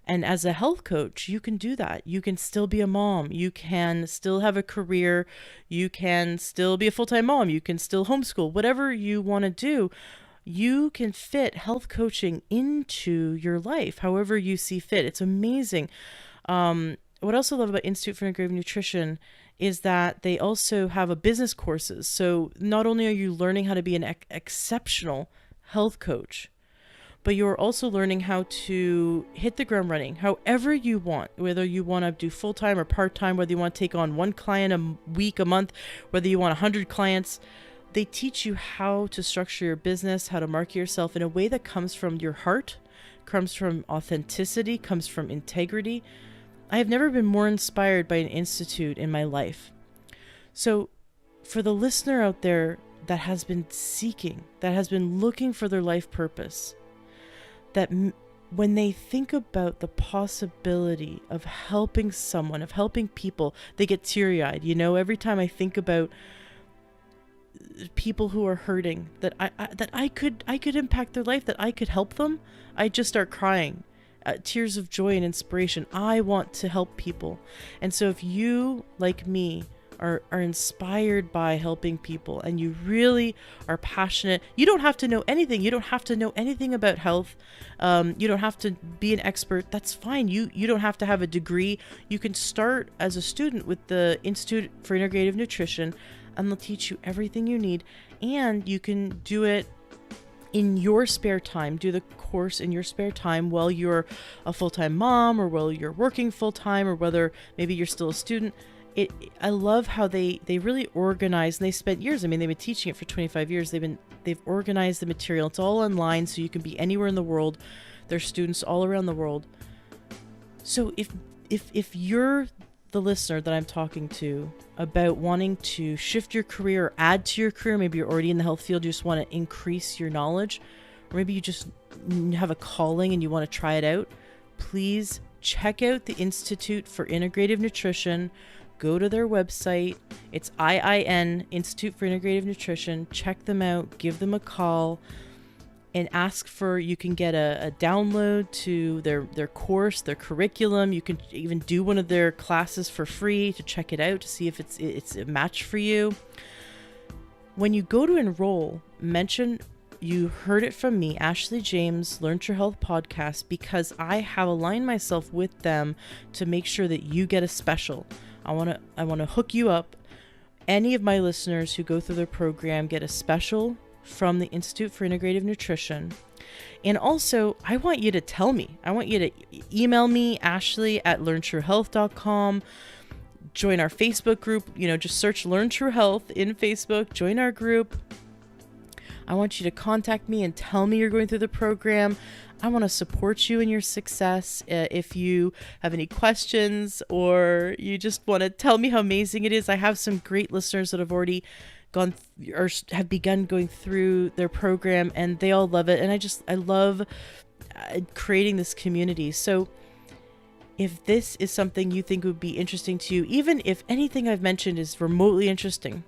And as a health coach, you can do that. You can still be a mom. You can still have a career. You can still be a full-time mom. You can still homeschool. Whatever you want to do, you can fit health coaching into your life, however you see fit. It's amazing. What I also love about Institute for Integrative Nutrition is that they also have a business courses. So not only are you learning how to be an exceptional health coach, but you're also learning how to hit the ground running however you want, whether you want to do full-time or part-time, whether you want to take on one client a week, a month, whether you want 100 clients. They teach you how to structure your business, how to market yourself in a way that comes from your heart, comes from authenticity, comes from integrity. I have never been more inspired by an institute in my life. So for the listener out there that has been seeking, that has been looking for their life purpose, that when they think about the possibility of helping someone, of helping people, they get teary-eyed. You know, every time I think about people who are hurting, that I could impact their life, that I could help them, I just start crying. Tears of joy and inspiration. I want to help people. And so if you, like me, are inspired by helping people and you really are passionate, you don't have to know anything. You don't have to know anything about health. You don't have to be an expert. That's fine. You don't have to have a degree. You can start as a student with the Institute for Integrative Nutrition, and they'll teach you everything you need. And you can do it in your spare time, do the course in your spare time while you're a full-time mom, or while you're working full-time, or whether maybe you're still a student. I love how they really organize, and they spent years. I mean, they've been teaching it for 25 years. They've organized the material. It's all online, so you can be anywhere in the world. There's students all around the world. So if you're the listener that I'm talking to about wanting to shift your career or add to your career, maybe you're already in the health field, you just want to increase your knowledge, or maybe you just have a calling and you want to try it out, please check out the Institute for Integrative Nutrition. Go to their website. It's IIN, Institute for Integrative Nutrition. Check them out, give them a call, and ask for, you can get a download to their course, their curriculum. You can even do one of their classes for free to check it out, to see if it's a match for you. When you go to enroll, mention you heard it from me, Ashley James, Learn True Health Podcast, because I have aligned myself with them to make sure that you get a special. I want to hook you up. Any of my listeners who go through their program get a special from the Institute for Integrative Nutrition. And also, I want you to tell me. I want you to email me, ashley@learntruehealth.com. Join our Facebook group. Just search Learn True Health in Facebook. Join our group. I want you to contact me and tell me you're going through the program. I want to support you in your success. If you have any questions or you just want to tell me how amazing it is, I have some great listeners that have already gone or have begun going through their program, and they all love it. And I love creating this community. So if this is something you think would be interesting to you, even if anything I've mentioned is remotely interesting,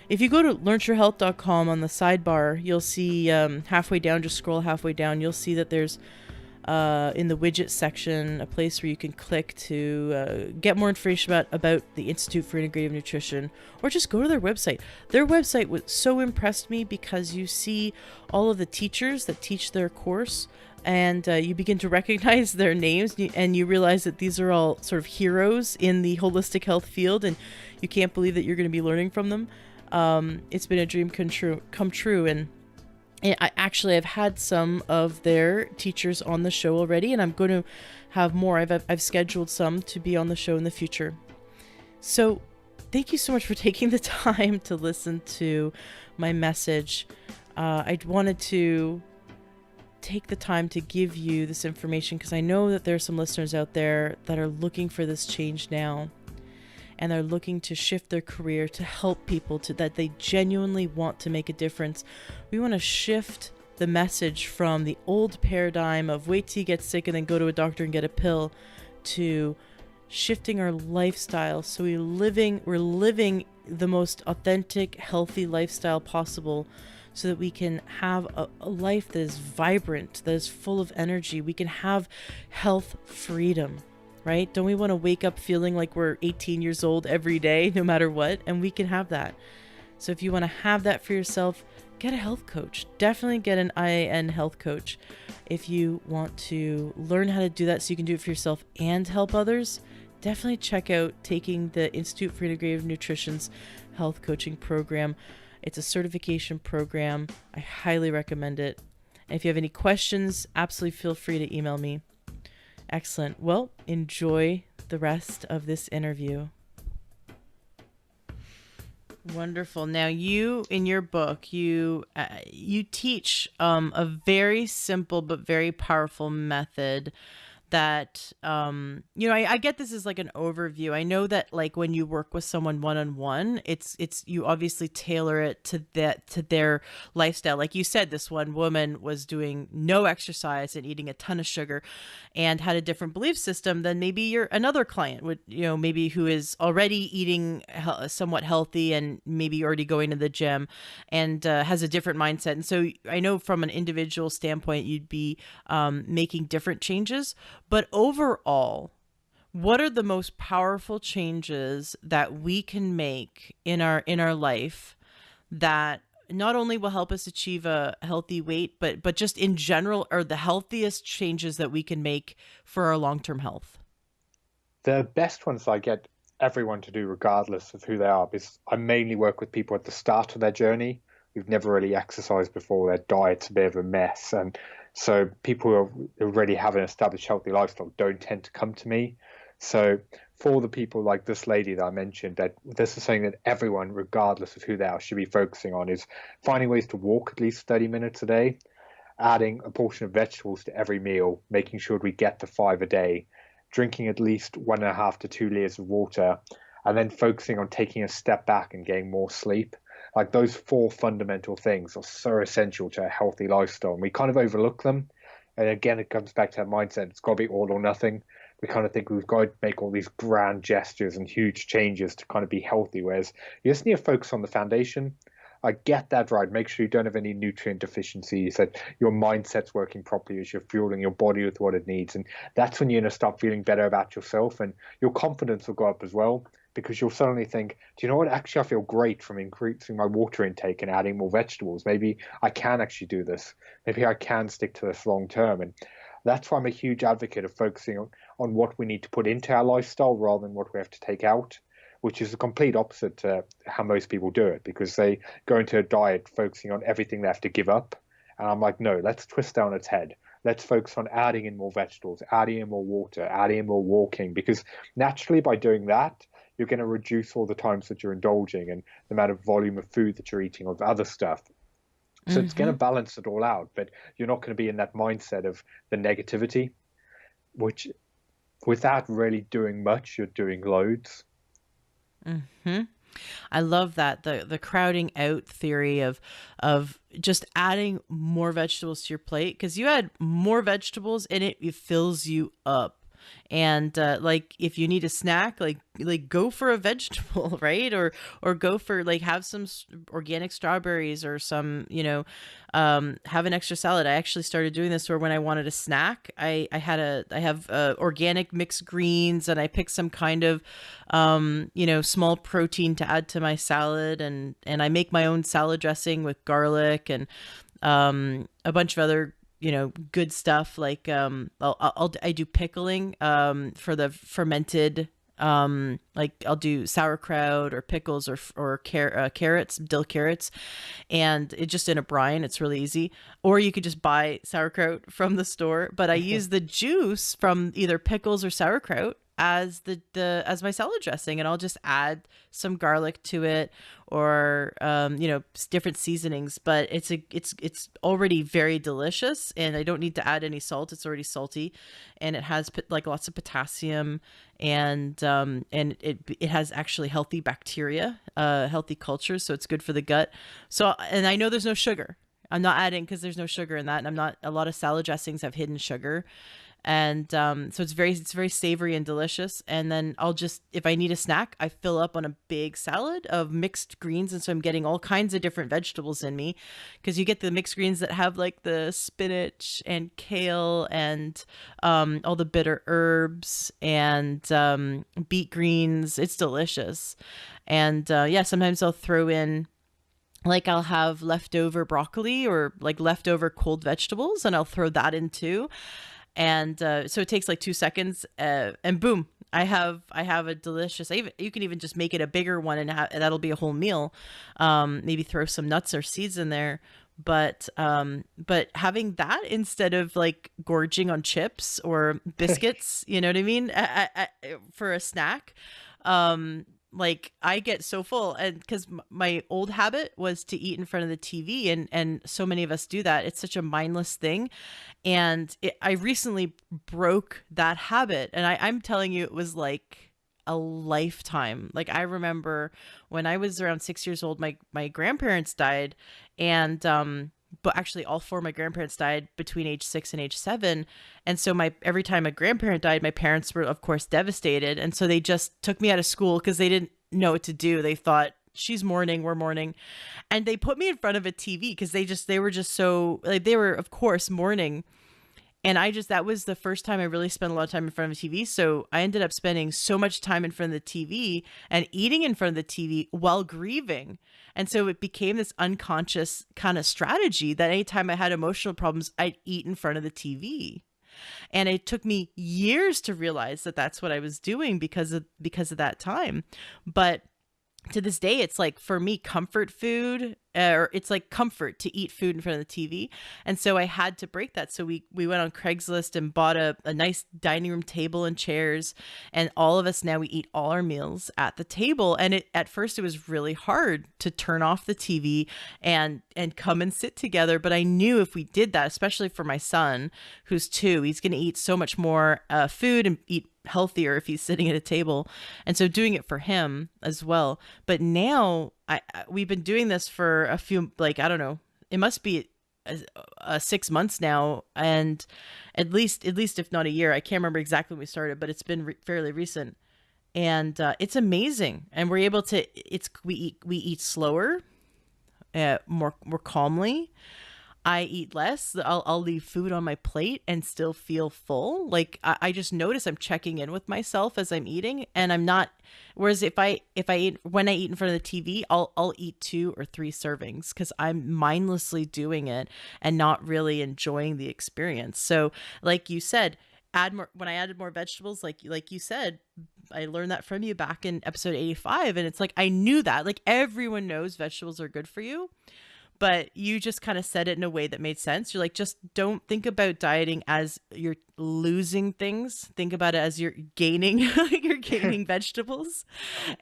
if you go to learntruehealth.com, on the sidebar, you'll see halfway down, just scroll halfway down, you'll see that there's in the widget section a place where you can click to get more information about the Institute for Integrative Nutrition, or just go to their website. Their website so impressed me because you see all of the teachers that teach their course, and you begin to recognize their names, and you realize that these are all sort of heroes in the holistic health field, and you can't believe that you're going to be learning from them. It's been a dream come true, and I've had some of their teachers on the show already, and I'm going to have more. I've scheduled some to be on the show in the future. So thank you so much for taking the time to listen to my message. I wanted to take the time to give you this information because I know that there are some listeners out there that are looking for this change now, and they're looking to shift their career to help people, that they genuinely want to make a difference. We want to shift the message from the old paradigm of wait till you get sick and then go to a doctor and get a pill, to shifting our lifestyle so we're living the most authentic, healthy lifestyle possible, so that we can have a life that is vibrant, that is full of energy. We can have health freedom, right? Don't we want to wake up feeling like we're 18 years old every day, no matter what? And we can have that. So if you want to have that for yourself, get a health coach. Definitely get an IAN health coach. If you want to learn how to do that so you can do it for yourself and help others, definitely check out taking the Institute for Integrative Nutrition's health coaching program. It's a certification program. I highly recommend it. And if you have any questions, absolutely feel free to email me. Excellent. Well, enjoy the rest of this interview. Wonderful. Now, you in your book, you teach a very simple but very powerful method that I get this as like an overview. I know that like when you work with someone one-on-one, it's you obviously tailor it to their lifestyle. Like you said, this one woman was doing no exercise and eating a ton of sugar and had a different belief system than maybe another client would, maybe who is already eating somewhat healthy and maybe already going to the gym and has a different mindset. And so I know from an individual standpoint, you'd be making different changes. But overall, what are the most powerful changes that we can make in our life that not only will help us achieve a healthy weight, but just in general are the healthiest changes that we can make for our long-term health? The best ones I get everyone to do, regardless of who they are, because I mainly work with people at the start of their journey who've never really exercised before. Their diet's a bit of a mess, and so people who already have an established healthy lifestyle don't tend to come to me. So for the people like this lady that I mentioned, that this is something that everyone, regardless of who they are, should be focusing on, is finding ways to walk at least 30 minutes a day, adding a portion of vegetables to every meal, making sure we get to 5 a day, drinking at least 1.5 to 2 liters of water, and then focusing on taking a step back and getting more sleep. Like those 4 fundamental things are so essential to a healthy lifestyle, and we kind of overlook them. And again, it comes back to that mindset. It's got to be all or nothing. We kind of think we've got to make all these grand gestures and huge changes to kind of be healthy, whereas you just need to focus on the foundation. I get that right. Make sure you don't have any nutrient deficiencies, that your mindset's working properly as you're fueling your body with what it needs. And that's when you're going to start feeling better about yourself, and your confidence will go up as well, because you'll suddenly think, do you know what? Actually, I feel great from increasing my water intake and adding more vegetables. Maybe I can actually do this. Maybe I can stick to this long term. And that's why I'm a huge advocate of focusing on what we need to put into our lifestyle rather than what we have to take out, which is the complete opposite to how most people do it, because they go into a diet focusing on everything they have to give up. And I'm like, no, let's twist down its head. Let's focus on adding in more vegetables, adding in more water, adding in more walking, because naturally by doing that, you're going to reduce all the times that you're indulging and the amount of volume of food that you're eating of other stuff. So it's going to balance it all out, but you're not going to be in that mindset of the negativity, which without really doing much, you're doing loads. I love that, the crowding out theory of just adding more vegetables to your plate, because you add more vegetables and it fills you up. And like if you need a snack, like go for a vegetable, right? Or go for like have some organic strawberries or some, have an extra salad. I actually started doing this where when I wanted a snack, I have organic mixed greens, and I pick some kind of small protein to add to my salad, and I make my own salad dressing with garlic and a bunch of other good stuff. Like I do pickling for the fermented, like I'll do sauerkraut or pickles or carrots, dill carrots, and it just in a brine. It's really easy. Or you could just buy sauerkraut from the store, but I use the juice from either pickles or sauerkraut as as my salad dressing, and I'll just add some garlic to it, or different seasonings. But it's already very delicious, and I don't need to add any salt. It's already salty, and it has like lots of potassium, and it has actually healthy bacteria, healthy cultures, so it's good for the gut. So, and I know there's no sugar. I'm not adding, because there's no sugar in that, and I'm not, a lot of salad dressings have hidden sugar, and so it's very savory and delicious. And then I'll just, if I need a snack, I fill up on a big salad of mixed greens, and so I'm getting all kinds of different vegetables in me, because you get the mixed greens that have like the spinach and kale and all the bitter herbs and beet greens. It's delicious. And yeah, sometimes I'll throw in, like, I'll have leftover broccoli or like leftover cold vegetables, and I'll throw that in too. And so it takes like 2 seconds, and boom, I have a delicious. You can even just make it a bigger one, and that'll be a whole meal. Maybe throw some nuts or seeds in there. But having that instead of like gorging on chips or biscuits, you know what I mean, for a snack. Like, I get so full, and because my old habit was to eat in front of the TV, and so many of us do that. It's such a mindless thing, and I recently broke that habit, and I'm telling you, it was like a lifetime. Like, I remember when I was around 6 years old, my grandparents died, and but actually all four of my grandparents died between age 6 and age 7. And so every time a grandparent died, my parents were of course devastated. And so they just took me out of school because they didn't know what to do. They thought, she's mourning, we're mourning. And they put me in front of a TV because they were just so, like, they were of course mourning. And that was the first time I really spent a lot of time in front of a TV. So I ended up spending so much time in front of the TV and eating in front of the TV while grieving. And so it became this unconscious kind of strategy that anytime I had emotional problems, I'd eat in front of the TV. And it took me years to realize that that's what I was doing because of that time. But to this day, it's like, for me, comfort food, or it's like comfort to eat food in front of the TV. And so I had to break that. So we went on Craigslist and bought a nice dining room table and chairs. And all of us now, we eat all our meals at the table. And at first it was really hard to turn off the TV and come and sit together. But I knew if we did that, especially for my son, who's 2, he's going to eat so much more food and eat healthier if he's sitting at a table. And so doing it for him as well. But now we've been doing this for a few, like, I don't know, it must be 6 months now, and at least if not a year. I can't remember exactly when we started, but it's been fairly recent. And it's amazing. And we're able to, we eat slower, more calmly. I eat less. I'll leave food on my plate and still feel full. Like, I just notice I'm checking in with myself as I'm eating, and I'm not. Whereas if I eat, when I eat in front of the TV, I'll eat 2 or 3 servings because I'm mindlessly doing it and not really enjoying the experience. So, like you said, when I added more vegetables, like you said, I learned that from you back in episode 85, and it's like, I knew that. Like, everyone knows vegetables are good for you. But you just kind of said it in a way that made sense. You're like, just don't think about dieting as you're losing things. Think about it as you're gaining, you're gaining vegetables.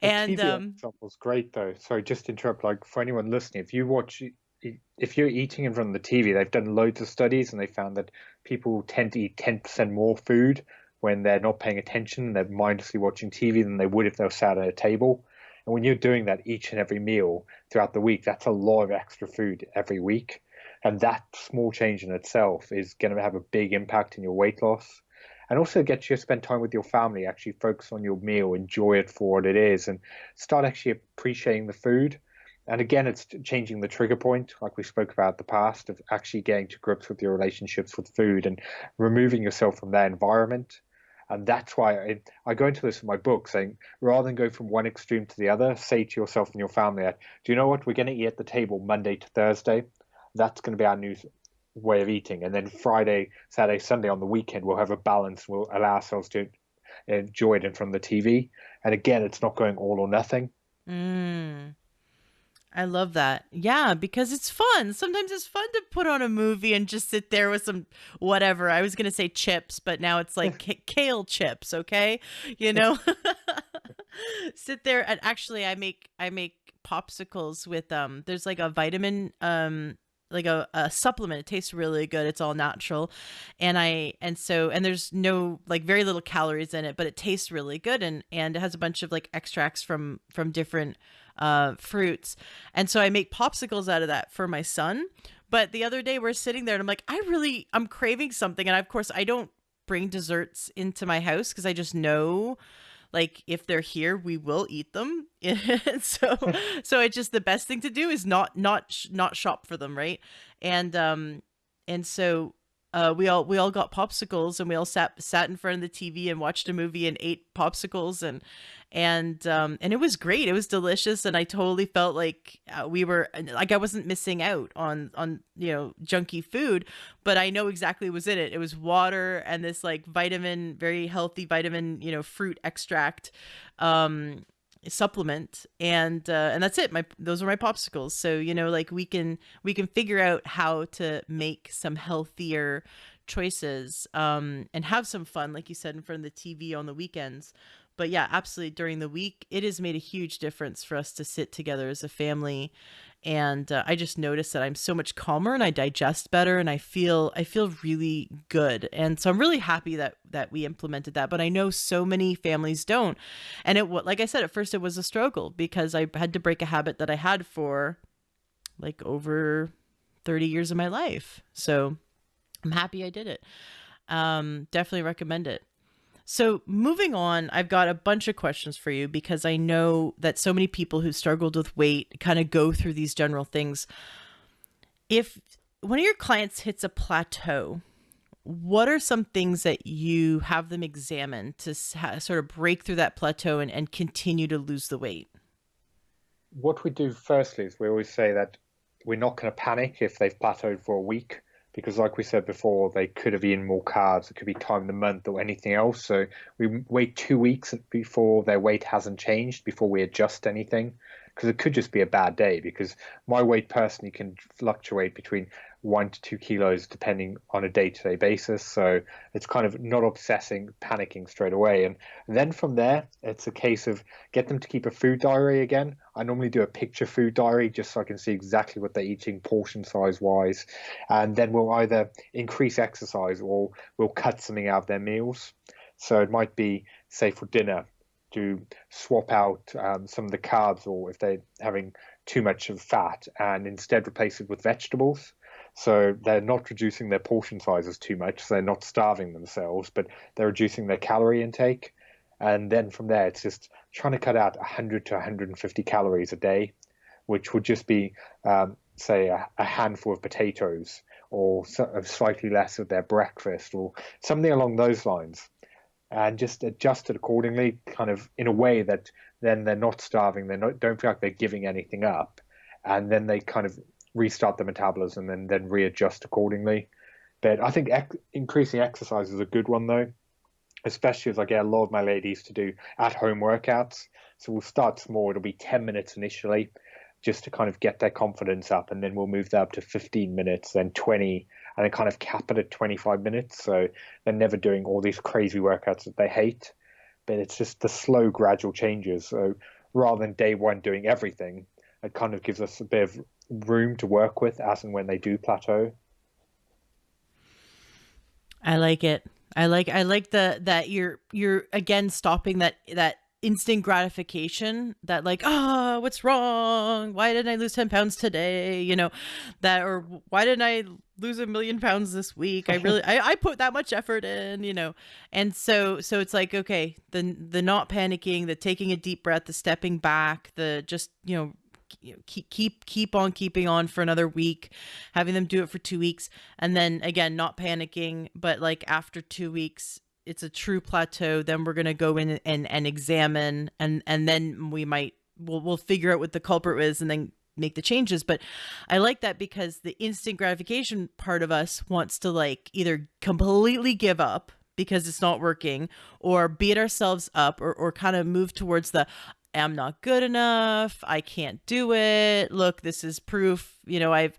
And example's great though. Sorry, just to interrupt. Like, for anyone listening, if you're eating in front of the TV, they've done loads of studies and they found that people tend to eat 10% more food when they're not paying attention, they're mindlessly watching TV, than they would if they were sat at a table. And when you're doing that each and every meal throughout the week, that's a lot of extra food every week. And that small change in itself is going to have a big impact in your weight loss. And also get you to spend time with your family, actually focus on your meal, enjoy it for what it is, and start actually appreciating the food. And again, it's changing the trigger point, like we spoke about in the past, of actually getting to grips with your relationships with food and removing yourself from their environment. And that's why I go into this in my book, saying, rather than go from one extreme to the other, say to yourself and your family, do you know what? We're going to eat at the table Monday to Thursday. That's going to be our new way of eating. And then Friday, Saturday, Sunday on the weekend, we'll have a balance. We'll allow ourselves to enjoy it in front of the TV. And again, it's not going all or nothing. I love that. Yeah, because it's fun. Sometimes it's fun to put on a movie and just sit there with some whatever. I was going to say chips, but now it's like kale chips, okay? You know? Sit there, and actually I make popsicles with there's like a vitamin like a supplement. It tastes really good. It's all natural. And there's no, like, very little calories in it, but it tastes really good, and it has a bunch of like extracts from different fruits. And so I make popsicles out of that for my son, But the other day we're sitting there and I'm like, I'm craving something. And of course, I don't bring desserts into my house because I just know like if they're here, we will eat them. And so it's just the best thing to do is not shop for them, right? And so we all got popsicles and we all sat in front of the TV and watched a movie and ate popsicles and it was great. It was delicious, and I totally felt like we were like I wasn't missing out on junky food, but I know exactly what was in it. It was water and this like vitamin, very healthy vitamin, fruit extract supplement, and that's it. Those are my popsicles. So like we can figure out how to make some healthier choices and have some fun, like you said, in front of the TV on the weekends. But yeah, absolutely, during the week it has made a huge difference for us to sit together as a family. And I just noticed that I'm so much calmer and I digest better and I feel really good. And so I'm really happy that we implemented that. But I know so many families don't. And like I said, at first it was a struggle because I had to break a habit that I had for like over 30 years of my life. So I'm happy I did it. Definitely recommend it. So moving on, I've got a bunch of questions for you because I know that so many people who struggled with weight kind of go through these general things. If one of your clients hits a plateau, what are some things that you have them examine to sort of break through that plateau and continue to lose the weight? What we do firstly is we always say that we're not going to panic if they've plateaued for a week, because like we said before, they could have eaten more carbs. It could be time of the month or anything else. So we wait 2 weeks before their weight hasn't changed, before we adjust anything, because it could just be a bad day. Because my weight personally can fluctuate between 1 to 2 kilos depending on a day-to-day basis. So it's kind of not obsessing, panicking straight away. And then from there, it's a case of get them to keep a food diary again. I normally do a picture food diary just so I can see exactly what they're eating, portion size wise. And then we'll either increase exercise or we'll cut something out of their meals. So it might be, say, for dinner, to swap out some of the carbs, or if they're having too much of fat, and instead replace it with vegetables. So they're not reducing their portion sizes too much, so they're not starving themselves, but they're reducing their calorie intake. And then from there, it's just trying to cut out 100 to 150 calories a day, which would just be, say, a handful of potatoes, or slightly less of their breakfast, or something along those lines. And just adjust it accordingly, kind of in a way that then they're not starving, don't feel like they're giving anything up, and then they kind of restart the metabolism and then readjust accordingly. But I think increasing exercise is a good one, though, especially as I get a lot of my ladies to do at-home workouts. So we'll start small. It'll be 10 minutes initially, just to kind of get their confidence up, and then we'll move that up to 15 minutes, then 20, and then kind of cap it at 25 minutes. So they're never doing all these crazy workouts that they hate, but it's just the slow, gradual changes. So rather than day one doing everything, it kind of gives us a bit of room to work with as and when they do plateau. I like it. I like that you're again stopping that instant gratification, that like, what's wrong? Why didn't I lose 10 pounds today? That, or why didn't I lose 1,000,000 pounds this week? I put that much effort in, and so it's like, okay, the not panicking, the taking a deep breath, the stepping back, the just, keep on keeping on for another week, having them do it for 2 weeks, and then again, not panicking, but like after 2 weeks, it's a true plateau. Then we're going to go in and examine, and then we'll figure out what the culprit is and then make the changes. But I like that because the instant gratification part of us wants to like either completely give up because it's not working, or beat ourselves up, or kind of move towards the I'm not good enough, I can't do it, look, this is proof, I've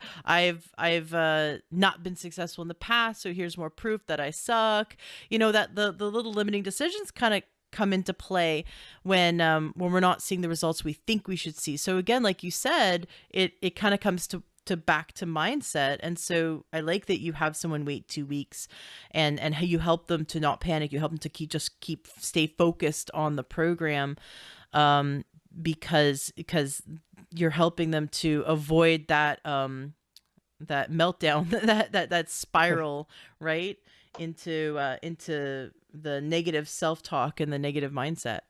not been successful in the past, so here's more proof that I suck. That the little limiting decisions kind of come into play when we're not seeing the results we think we should see. So again, like you said, it kind of comes to back to mindset. And so I like that you have someone wait 2 weeks and how you help them to not panic. You help them to stay focused on the program, because you're helping them to avoid that that meltdown, that spiral, right, into the negative self-talk and the negative mindset.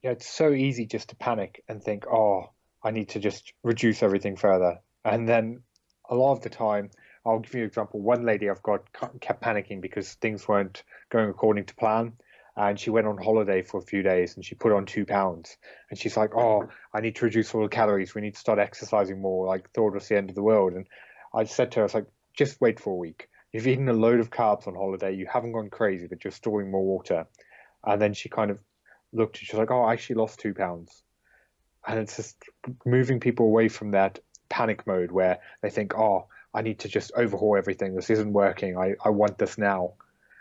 Yeah, it's so easy just to panic and think, oh, I need to just reduce everything further. And then a lot of the time, I'll give you an example. One lady I've got kept panicking because things weren't going according to plan. And she went on holiday for a few days and she put on 2 pounds. And she's like, oh, I need to reduce all the calories. We need to start exercising more. Like, thought it was the end of the world. And I said to her, I was like, just wait for a week. You've eaten a load of carbs on holiday. You haven't gone crazy, but you're storing more water. And then she kind of looked, she's like, oh, I actually lost 2 pounds. And it's just moving people away from that panic mode where they think, oh, I need to just overhaul everything. This isn't working. I want this now.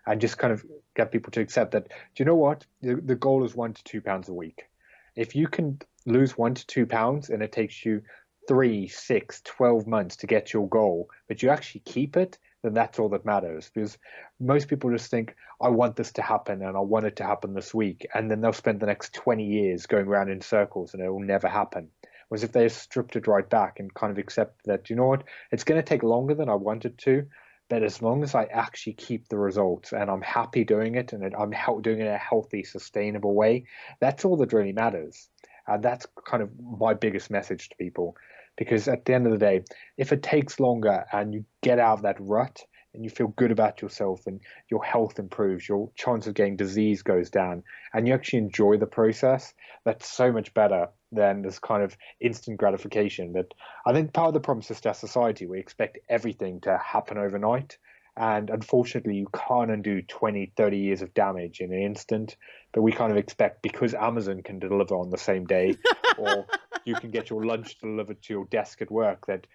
And just kind of get people to accept that, do you know what? The goal is 1 to 2 pounds a week. If you can lose 1 to 2 pounds and it takes you 3, 6, 12 months to get your goal, but you actually keep it, then that's all that matters. Because most people just think, I want this to happen and I want it to happen this week. And then they'll spend the next 20 years going around in circles and it will never happen. Whereas if they stripped it right back and kind of accept that, you know what, it's going to take longer than I wanted to, but as long as I actually keep the results and I'm happy doing it and I'm doing it in a healthy, sustainable way, that's all that really matters. And that's kind of my biggest message to people. Because at the end of the day, if it takes longer and you get out of that rut and you feel good about yourself and your health improves, your chance of getting disease goes down, and you actually enjoy the process, that's so much better than this kind of instant gratification. That I think part of the problem is just our society. We expect everything to happen overnight. And unfortunately, you can't undo 20, 30 years of damage in an instant. But we kind of expect because Amazon can deliver on the same day, or you can get your lunch delivered to your desk at work, that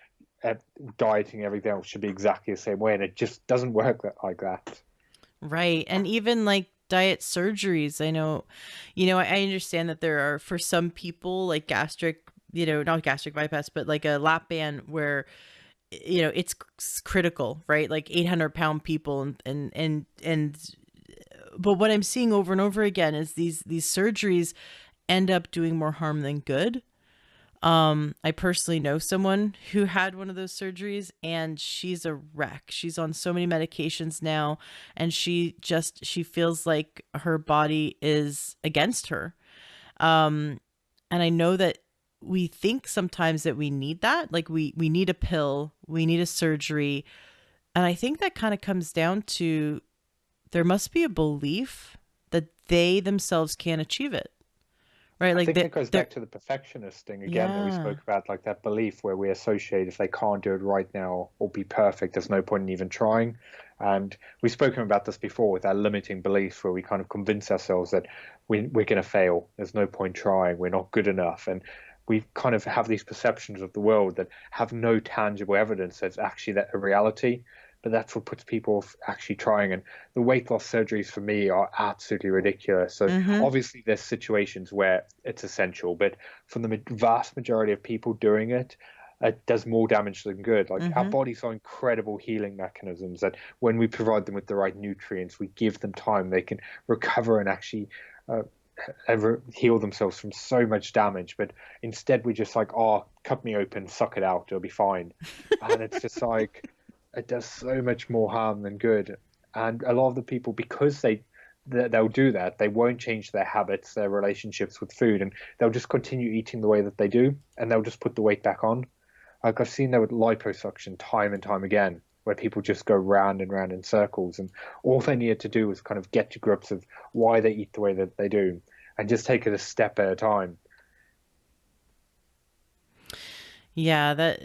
dieting, everything else should be exactly the same way. And it just doesn't work like that. Right. And even like diet surgeries, I know, I understand that there are, for some people, like gastric, not gastric bypass, but like a lap band where, it's critical, right? Like 800-pound people but what I'm seeing over and over again is these surgeries end up doing more harm than good. I personally know someone who had one of those surgeries and she's a wreck. She's on so many medications now and she feels like her body is against her. And I know that we think sometimes that we need that, like we need a pill, we need a surgery. And I think that kind of comes down to there must be a belief that they themselves can't achieve it. Right. I Like think that goes back to the perfectionist thing again that we yeah. spoke about, like that belief where we associate if they can't do it right now or be perfect, there's no point in even trying. And we've spoken about this before with our limiting beliefs where we kind of convince ourselves that we're going to fail. There's no point trying. We're not good enough. And we kind of have these perceptions of the world that have no tangible evidence that's actually that a reality. But that's what puts people off actually trying. And the weight loss surgeries for me are absolutely ridiculous. So Mm-hmm. obviously there's situations where it's essential, but for the vast majority of people doing it, it does more damage than good. Like our Mm-hmm. bodies are incredible healing mechanisms that when we provide them with the right nutrients, we give them time, they can recover and actually uh, heal themselves from so much damage. But instead we just like, oh, cut me open, suck it out, it'll be fine. And it's just like, it does so much more harm than good. And a lot of the people, because they'll do that, they won't change their habits, their relationships with food, and they'll just continue eating the way that they do, and they'll just put the weight back on. Like I've seen that with liposuction time and time again, where people just go round and round in circles, and all they needed to do was kind of get to grips of why they eat the way that they do, and just take it a step at a time. Yeah,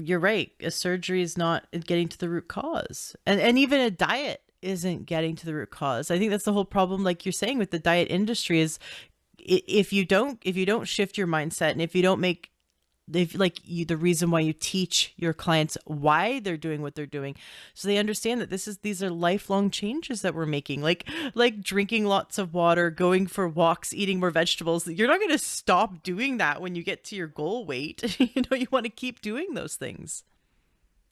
you're right. A surgery is not getting to the root cause. And even a diet isn't getting to the root cause. I think that's the whole problem, like you're saying, with the diet industry is if you don't shift your mindset and if you don't make if like you, the reason why you teach your clients why they're doing what they're doing, so they understand that these are lifelong changes that we're making, like drinking lots of water, going for walks, eating more vegetables. You're not going to stop doing that when you get to your goal weight. You want to keep doing those things.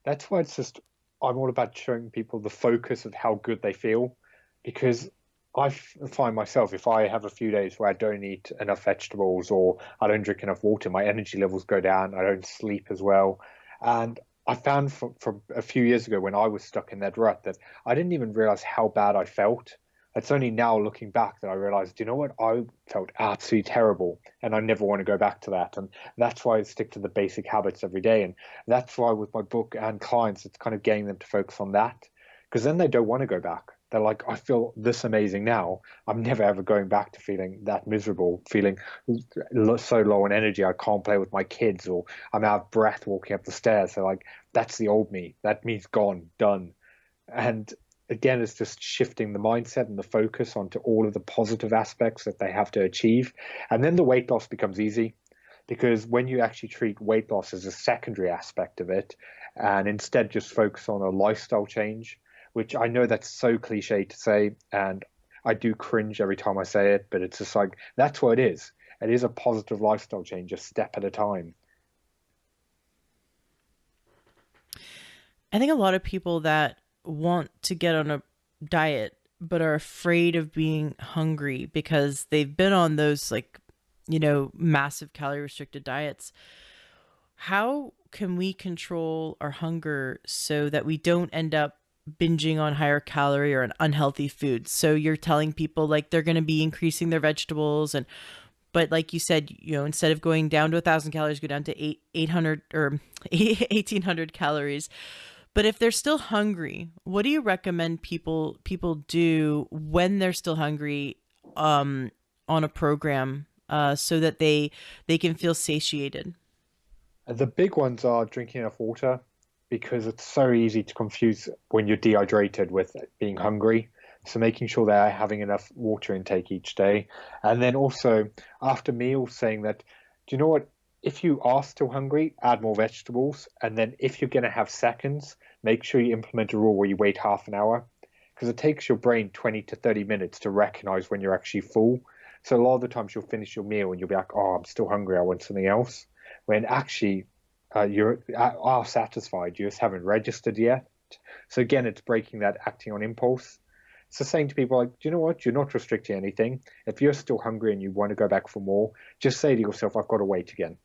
That's why it's just I'm all about showing people the focus of how good they feel, because find myself if I have a few days where I don't eat enough vegetables or I don't drink enough water, my energy levels go down. I don't sleep as well, and I found from a few years ago when I was stuck in that rut that I didn't even realize how bad I felt. It's only now looking back that I realized, you know what? I felt absolutely terrible and I never want to go back to that. And that's why I stick to the basic habits every day. And that's why with my book and clients, it's kind of getting them to focus on that because then they don't want to go back. They're like, I feel this amazing now. I'm never ever going back to feeling that miserable, feeling so low on energy. I can't play with my kids or I'm out of breath walking up the stairs. So like, that's the old me. That me's gone, done. And again, it's just shifting the mindset and the focus onto all of the positive aspects that they have to achieve. And then the weight loss becomes easy because when you actually treat weight loss as a secondary aspect of it and instead just focus on a lifestyle change, which I know that's so cliche to say, and I do cringe every time I say it, but it's just like, that's what it is. It is a positive lifestyle change, a step at a time. I think a lot of people that want to get on a diet but are afraid of being hungry because they've been on those like, massive calorie restricted diets. How can we control our hunger so that we don't end up binging on higher calorie or an unhealthy food? So you're telling people like they're going to be increasing their vegetables but like you said, instead of going down to 1,000 calories, go down to 800 or 1,800 calories. But if they're still hungry, what do you recommend people do when they're still hungry on a program so that they can feel satiated? The big ones are drinking enough water because it's so easy to confuse when you're dehydrated with being hungry. So making sure they're having enough water intake each day. And then also after meals saying that, do you know what? If you are still hungry, add more vegetables. And then if you're going to have seconds, make sure you implement a rule where you wait half an hour because it takes your brain 20 to 30 minutes to recognize when you're actually full. So a lot of the times you'll finish your meal and you'll be like, oh, I'm still hungry. I want something else. When actually you are satisfied. You just haven't registered yet. So again, it's breaking that acting on impulse. So saying to people like, do you know what? You're not restricting anything. If you're still hungry and you want to go back for more, just say to yourself, I've got to wait again.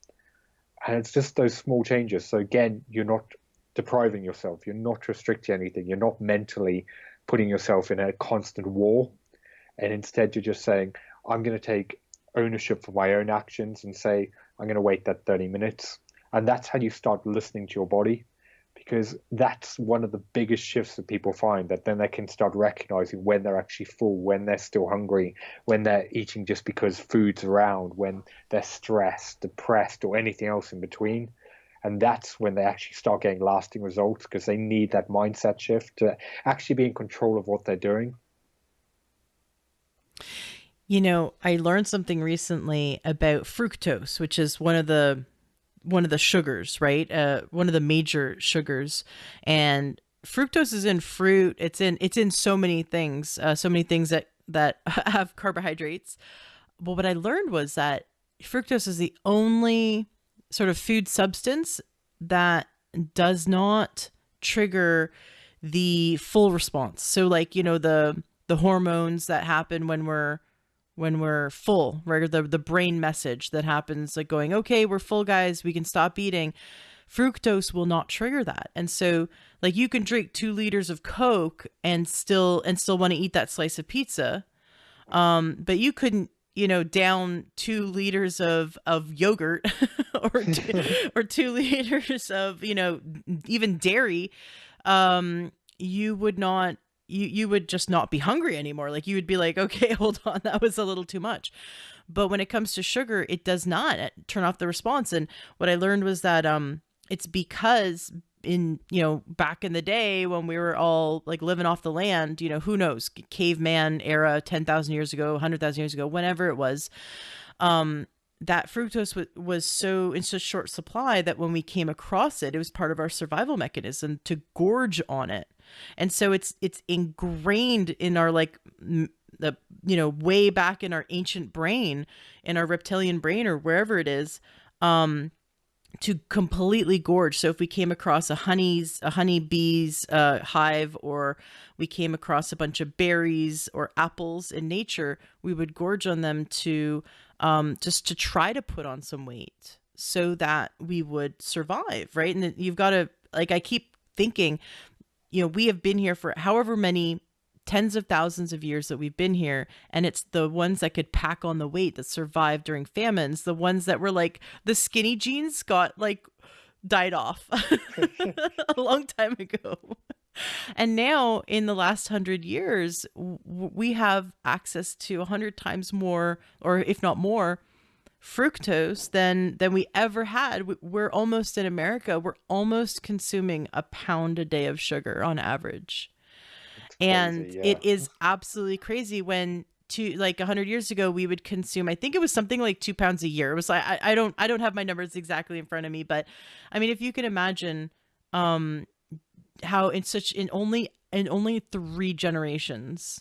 And it's just those small changes. So again, you're not depriving yourself. You're not restricting anything. You're not mentally putting yourself in a constant war. And instead, you're just saying, I'm going to take ownership for my own actions and say, I'm going to wait that 30 minutes. And that's how you start listening to your body, because that's one of the biggest shifts that people find, that then they can start recognizing when they're actually full, when they're still hungry, when they're eating just because food's around, when they're stressed, depressed, or anything else in between. And that's when they actually start getting lasting results, because they need that mindset shift to actually be in control of what they're doing. I learned something recently about fructose, which is one of the sugars, right? One of the major sugars, and fructose is in fruit. It's in so many things, that have carbohydrates. But what I learned was that fructose is the only sort of food substance that does not trigger the full response. So like, the hormones that happen when we're full, right? Or the brain message that happens like going, okay, we're full guys, we can stop eating. Fructose will not trigger that. And so like you can drink 2 liters of Coke and still want to eat that slice of pizza. But you couldn't, down 2 liters of yogurt or 2 liters of, even dairy. You would not, you would just not be hungry anymore. Like you would be like, okay, hold on, that was a little too much. But when it comes to sugar, it does not turn off the response. And what I learned was that it's because back in the day when we were all like living off the land, who knows, caveman era, 10,000 years ago, 100,000 years ago, whenever it was, that fructose was so in such short supply that when we came across it, it was part of our survival mechanism to gorge on it. And so it's ingrained in our way back in our ancient brain, in our reptilian brain or wherever it is, to completely gorge. So if we came across a honeybee's hive, or we came across a bunch of berries or apples in nature, we would gorge on them to just to try to put on some weight so that we would survive, right? And you've got to like I keep thinking, we have been here for however many tens of thousands of years that we've been here, and it's the ones that could pack on the weight that survived during famines, the ones that were like the skinny jeans got like died off a long time ago. And now in the last 100 years, we have access to 100 times more, or if not more, fructose than we ever had. We're almost in America, we're almost consuming a pound a day of sugar on average. It's And crazy. Yeah. it is absolutely crazy when like 100 years ago we would consume, I think it was something like 2 pounds a year. It was like, I don't have my numbers exactly in front of me, but I mean, if you can imagine um how in only 3 generations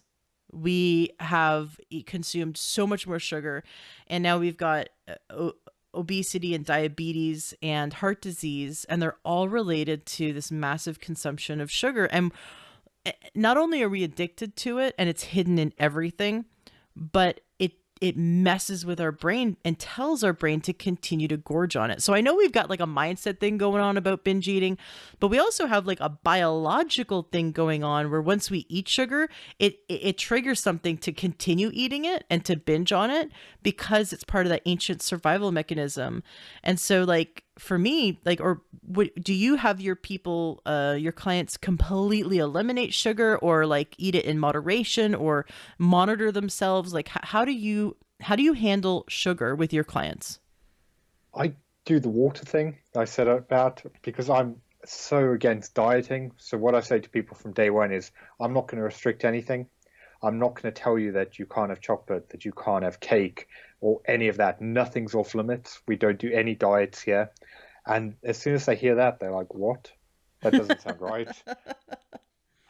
we have consumed so much more sugar, and now we've got obesity and diabetes and heart disease, and they're all related to this massive consumption of sugar. And not only are we addicted to it and it's hidden in everything, but it messes with our brain and tells our brain to continue to gorge on it. So I know we've got like a mindset thing going on about binge eating, but we also have like a biological thing going on where once we eat sugar, it triggers something to continue eating it and to binge on it, because it's part of that ancient survival mechanism. And so like for me, like, or do you have your people, your clients completely eliminate sugar, or like eat it in moderation, or monitor themselves? Like, how do you handle sugar with your clients? I do the water thing I said about, because I'm so against dieting. So what I say to people from day one is I'm not going to restrict anything. I'm not going to tell you that you can't have chocolate, that you can't have cake, or any of that. Nothing's off limits. We don't do any diets here. And as soon as they hear that, they're like, what? That doesn't sound right.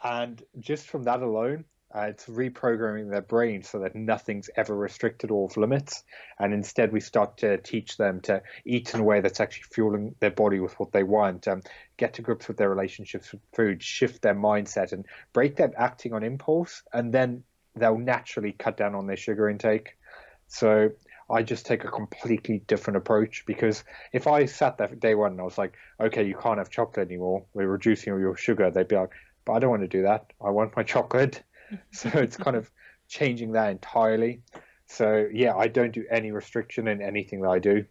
And just from that alone, it's reprogramming their brain so that nothing's ever restricted or off limits. And instead, we start to teach them to eat in a way that's actually fueling their body with what they want, get to grips with their relationships with food, shift their mindset, and break that acting on impulse. And then they'll naturally cut down on their sugar intake. So I just take a completely different approach, because if I sat there for day one and I was like, okay, you can't have chocolate anymore, we're reducing all your sugar, they'd be like, but I don't want to do that. I want my chocolate. So it's kind of changing that entirely. So yeah, I don't do any restriction in anything that I do,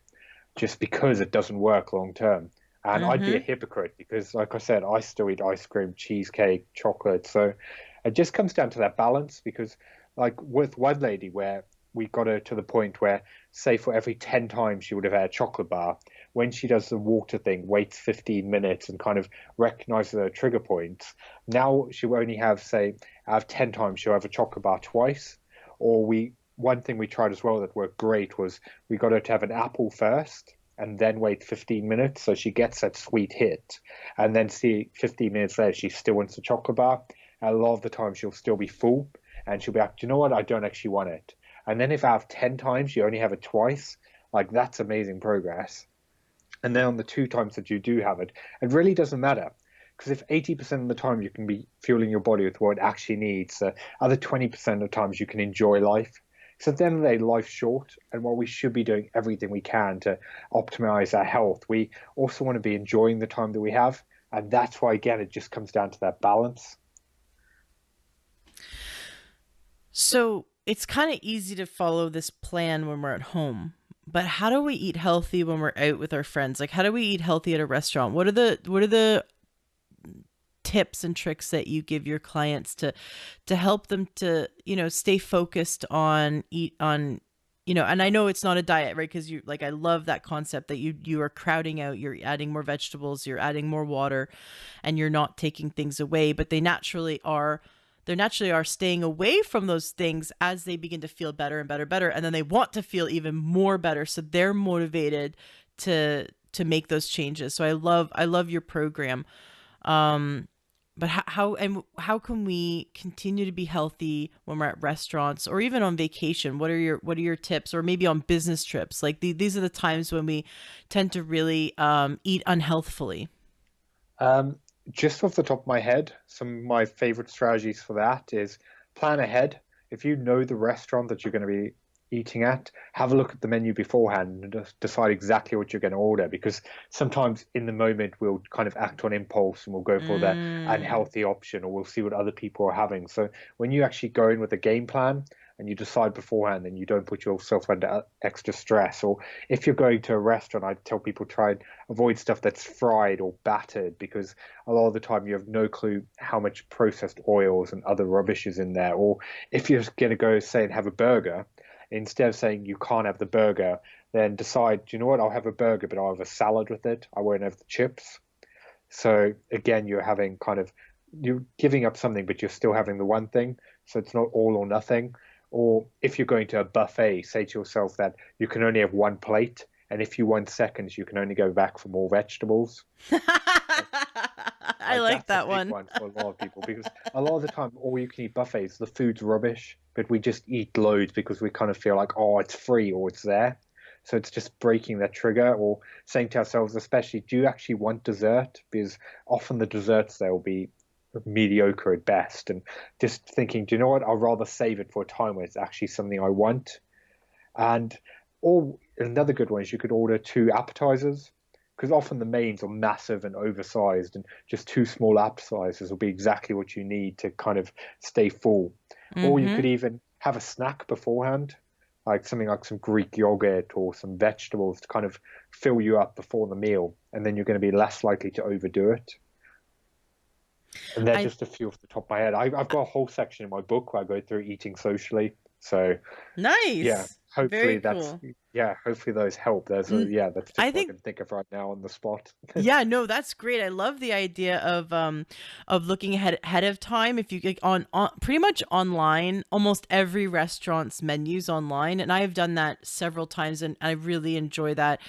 just because it doesn't work long term. And I'd be a Mm-hmm. hypocrite because, like I said, I still eat ice cream, cheesecake, chocolate. So it just comes down to that balance, because like with one lady where we got her to the point where, say, for every 10 times she would have had a chocolate bar, when she does the water thing, waits 15 minutes and kind of recognizes her trigger points, now she will only have, say, out of 10 times, she'll have a chocolate bar twice. Or one thing we tried as well that worked great was we got her to have an apple first and then wait 15 minutes so she gets that sweet hit. And then see 15 minutes later, she still wants the chocolate bar. And a lot of the time she'll still be full and she'll be like, do you know what? I don't actually want it. And then if out of 10 times you only have it twice, like that's amazing progress. And then on the 2 times that you do have it, it really doesn't matter. Because if 80% of the time you can be fueling your body with what it actually needs, the other 20% of the times you can enjoy life. So at the end of the day, life's short, and while we should be doing everything we can to optimize our health, we also want to be enjoying the time that we have. And that's why, again, it just comes down to that balance. So it's kind of easy to follow this plan when we're at home, but how do we eat healthy when we're out with our friends? Like, how do we eat healthy at a restaurant? What are the tips and tricks that you give your clients to help them to stay focused on eat on and I know it's not a diet, right? Because you like, I love that concept that you are crowding out, you're adding more vegetables, you're adding more water, and you're not taking things away, but they naturally are staying away from those things as they begin to feel better and better, and then they want to feel even more better, so they're motivated to make those changes. So I love your program. um but how can we continue to be healthy when we're at restaurants or even on vacation? What are your tips, or maybe on business trips? Like these are the times when we tend to really eat unhealthfully. Um, just off the top of my head, some of my favorite strategies for that is plan ahead. If you know the restaurant that you're going to be eating at, have a look at the menu beforehand and just decide exactly what you're going to order. Because sometimes in the moment we'll kind of act on impulse and we'll go for the Mm. unhealthy option, or we'll see what other people are having. So when you actually go in with a game plan and you decide beforehand and you don't put yourself under extra stress, or if you're going to a restaurant, I tell people try and avoid stuff that's fried or battered, because a lot of the time you have no clue how much processed oils and other rubbish is in there. Or if you're going to go, say, and have a burger, instead of saying you can't have the burger, then decide, do you know what, I'll have a burger, but I'll have a salad with it. I won't have the chips. So again, you're having kind of, you're giving up something, but you're still having the one thing. So it's not all or nothing. Or if you're going to a buffet, say to yourself that you can only have one plate, and if you want seconds, you can only go back for more vegetables. I like That's a that big one. one for a lot of people, because a lot of the time, all you can eat buffets, the food's rubbish, but we just eat loads because we kind of feel like, oh, it's free or it's there. So it's just breaking that trigger, or saying to ourselves, especially, do you actually want dessert? Because often the desserts there will be mediocre at best. And just thinking, do you know what? I'll rather save it for a time when it's actually something I want. And or another good one is you could order two appetizers, because often the mains are massive and oversized, and just two small appetizers will be exactly what you need to kind of stay full. Or you could Mm-hmm. even have a snack beforehand, like something like some Greek yogurt or some vegetables to kind of fill you up before the meal, and then you're going to be less likely to overdo it. And they're I just a few off the top of my head. I've got a whole section in my book where I go through eating socially. So yeah, Nice. Very hopefully that's cool. yeah, hopefully those help. There's a N- yeah, that's I just what I think can think of right now on the spot. yeah, no, that's great. I love the idea of looking ahead of time. If you get on pretty much online, almost every restaurant's menus online, and I've done that several times, and I really enjoy that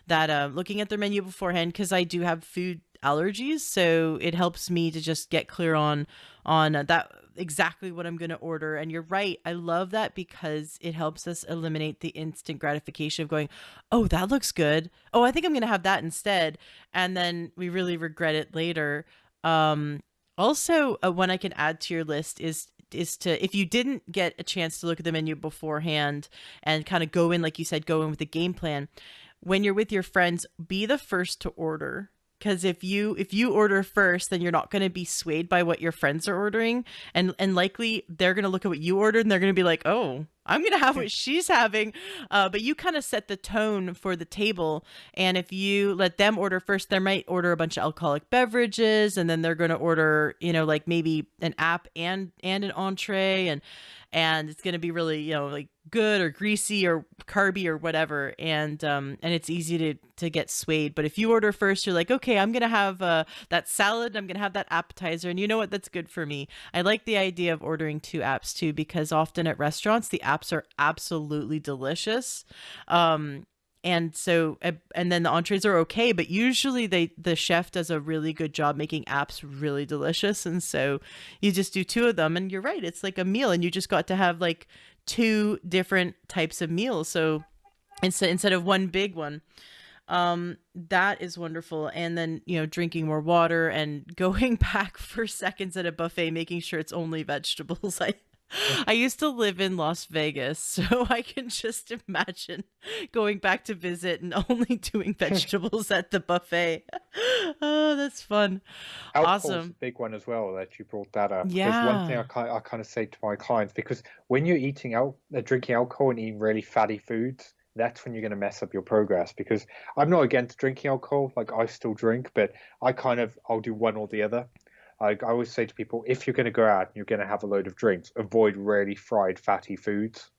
looking at their menu beforehand because I do have food allergies, so it helps me to just get clear on that exactly what I'm going to order. And you're right. I love that because it helps us eliminate the instant gratification of going, "Oh, that looks good. Oh, I think I'm going to have that instead." And then we really regret it later. Also, one I can add to your list is to, if you didn't get a chance to look at the menu beforehand and kind of go in, like you said, go in with a game plan, when you're with your friends, be the first to order, because if you order first, then you're not going to be swayed by what your friends are ordering, and likely they're going to look at what you ordered and they're going to be like, oh, I'm going to have what she's having. But you kind of set the tone for the table, and if you let them order first, they might order a bunch of alcoholic beverages, and then they're going to order, like maybe an app and an entree, and it's going to be really, like good or greasy or carby or whatever, and it's easy to get swayed. But if you order first, you're like, okay, I'm going to have that salad, I'm going to have that appetizer, and you know what, that's good for me. I like the idea of ordering two apps too, because often at restaurants the apps are absolutely delicious. And so and then the entrees are okay, but usually the chef does a really good job making apps really delicious, and so you just do two of them, and you're right, it's like a meal, and you just got to have like two different types of meals, so instead of one big one. That is wonderful. And then, drinking more water and going back for seconds at a buffet, making sure it's only vegetables. I used to live in Las Vegas, so I can just imagine going back to visit and only doing vegetables at the buffet. Oh, that's fun. Alcohol's a Awesome. big one as well that you brought that up, because one thing Yeah. I kind of say to my clients, because when you're drinking alcohol and eating really fatty foods, that's when you're going to mess up your progress. Because I'm not against drinking alcohol, like I still drink, but I'll do one or the other. Like I always say to people, if you're going to go out and you're going to have a load of drinks, avoid really fried fatty foods.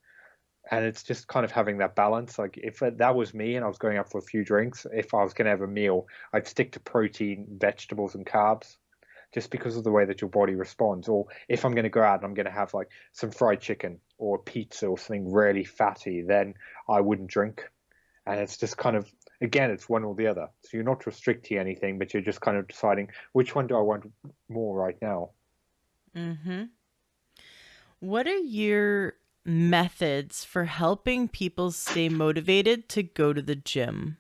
And it's just kind of having that balance. Like if that was me and I was going out for a few drinks, if I was going to have a meal, I'd stick to protein, vegetables, and carbs, just because of the way that your body responds. Or if I'm going to go out and I'm going to have like some fried chicken or a pizza or something really fatty, then I wouldn't drink. And it's just kind of, again, it's one or the other. So you're not restricting anything, but you're just kind of deciding which one do I want more right now. Mm-hmm. What are your methods for helping people stay motivated to go to the gym?